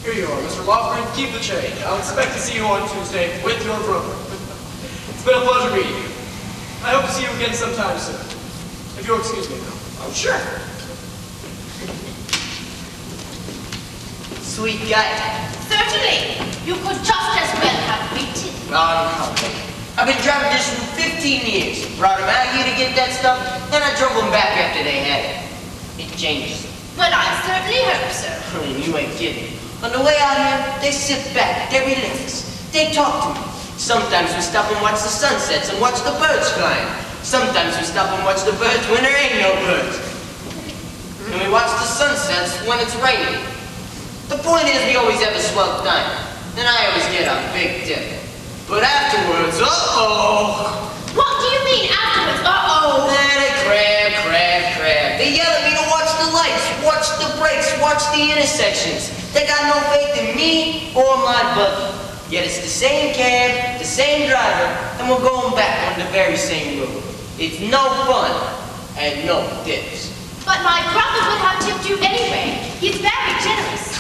Speaker 2: Here you are, Mr. Lofgren. Keep the change. I'll expect to see you on Tuesday with your brother. It's been a pleasure meeting you. I hope to see you again sometime soon. If you'll excuse me now.
Speaker 9: Oh, sure. Sweet guy.
Speaker 1: Certainly. You could just as well have waited.
Speaker 9: I've been driving this for 15 years. Brought him out here to get that stuff, then I drove him back after they had it. It changes.
Speaker 1: Well, I certainly hope so.
Speaker 9: You ain't kidding. On the way out here, they sit back, they relax, they talk to me. Sometimes we stop and watch the sunsets and watch the birds flying. Sometimes we stop and watch the birds when there ain't no birds. And we watch the sunsets when it's raining. The point is we always have a swell time. And I always get a big tip. But afterwards, uh-oh.
Speaker 1: What do you mean afterwards? Uh-oh.
Speaker 9: They crab. They yell at me to watch the lights, watch the brakes, watch the intersections. They got no faith in me or my buggy. Yet it's the same cab, the same driver, and we're going back on the very same road. It's no fun and no dips.
Speaker 1: But my brother would have tipped you anyway. He's very generous.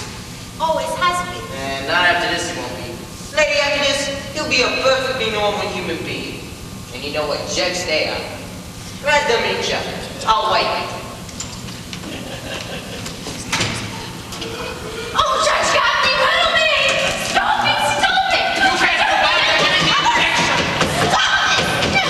Speaker 1: Always has been.
Speaker 9: And not after this, he won't be. Lady, after this, he'll be a perfectly normal human being. And you know what jerks they are. Right them each other. I'll wipe it.
Speaker 1: Oh, Judge Gaffney, riddle me! Stop it!
Speaker 7: You can't go back to getting the injection.
Speaker 1: Stop it! No!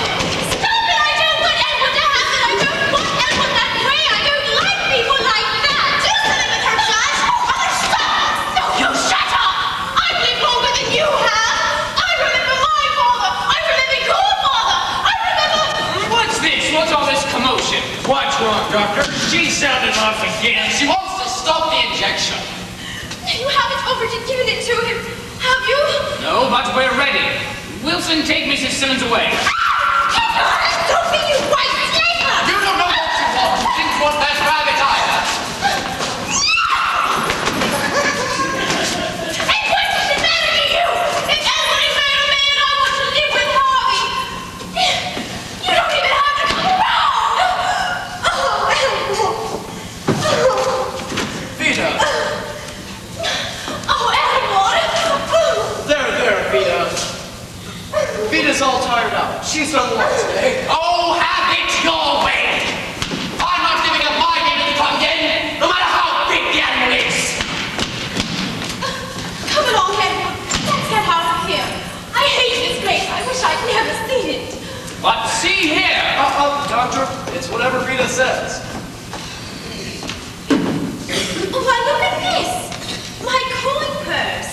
Speaker 1: Stop it! I don't want Edward to happen! I don't want Edward that way! I don't like people like that! Do something with her, Judge! Oh, stop it! No, you shut up! I've lived longer than you have! I remember my father! I remember your father! I remember...
Speaker 7: What's this? What's all this commotion?
Speaker 5: What's wrong, Doctor? She's sounding off again.
Speaker 7: She wants to stop the injection.
Speaker 1: You haven't already given it to him, have you?
Speaker 7: No, but we're ready. Wilson, take Mrs. Simmons away.
Speaker 1: Keep your hands off me, you white slaver!
Speaker 7: You don't know what you want. You didn't want that rabbit either.
Speaker 1: And what does it matter to you? If Edward is married a man, I want to live with Harvey. You don't even have to come around. Oh, Edward.
Speaker 2: Vita!
Speaker 1: Oh, Edward.
Speaker 2: There, Vita. Vita's all tired out. She's done a lot today.
Speaker 7: Oh, have it your way. I'm not giving up my game to the pump again, no matter how big the animal is.
Speaker 1: Come along, Edward. Let's get out of here. I hate this place. I wish I'd never seen it.
Speaker 7: But see here.
Speaker 2: Doctor, it's whatever Vita says.
Speaker 1: Why, look at this. My coin purse.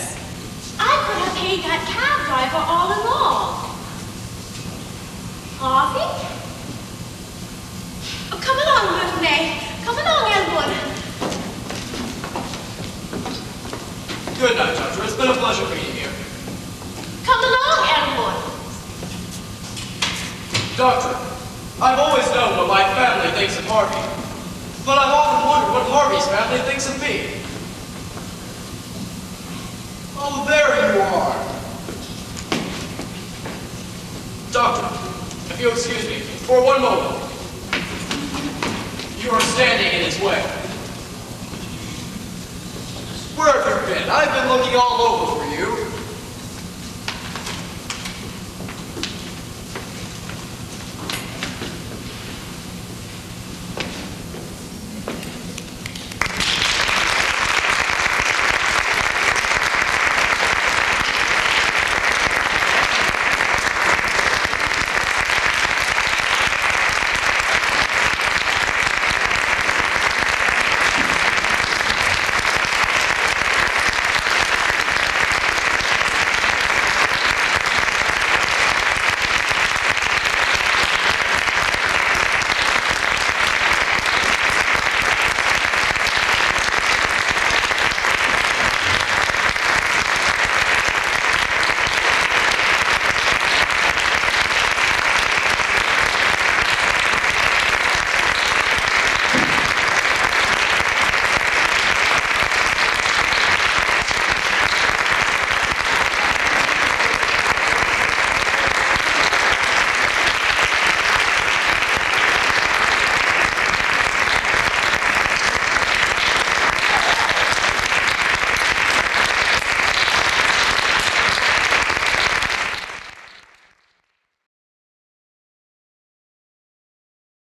Speaker 1: I could have paid that cab driver all along. Harvey? Oh, come along, little May. Come along, Elwood.
Speaker 2: pleasure meeting you.
Speaker 1: Come along, Edmond.
Speaker 2: Doctor, I've always known what my family thinks of Harvey, but I've often wondered what Harvey's family thinks of me.
Speaker 8: Oh, there you are.
Speaker 2: Doctor, if you'll excuse me for one moment. You are standing in his way. Where have you been? I've been looking all over for you.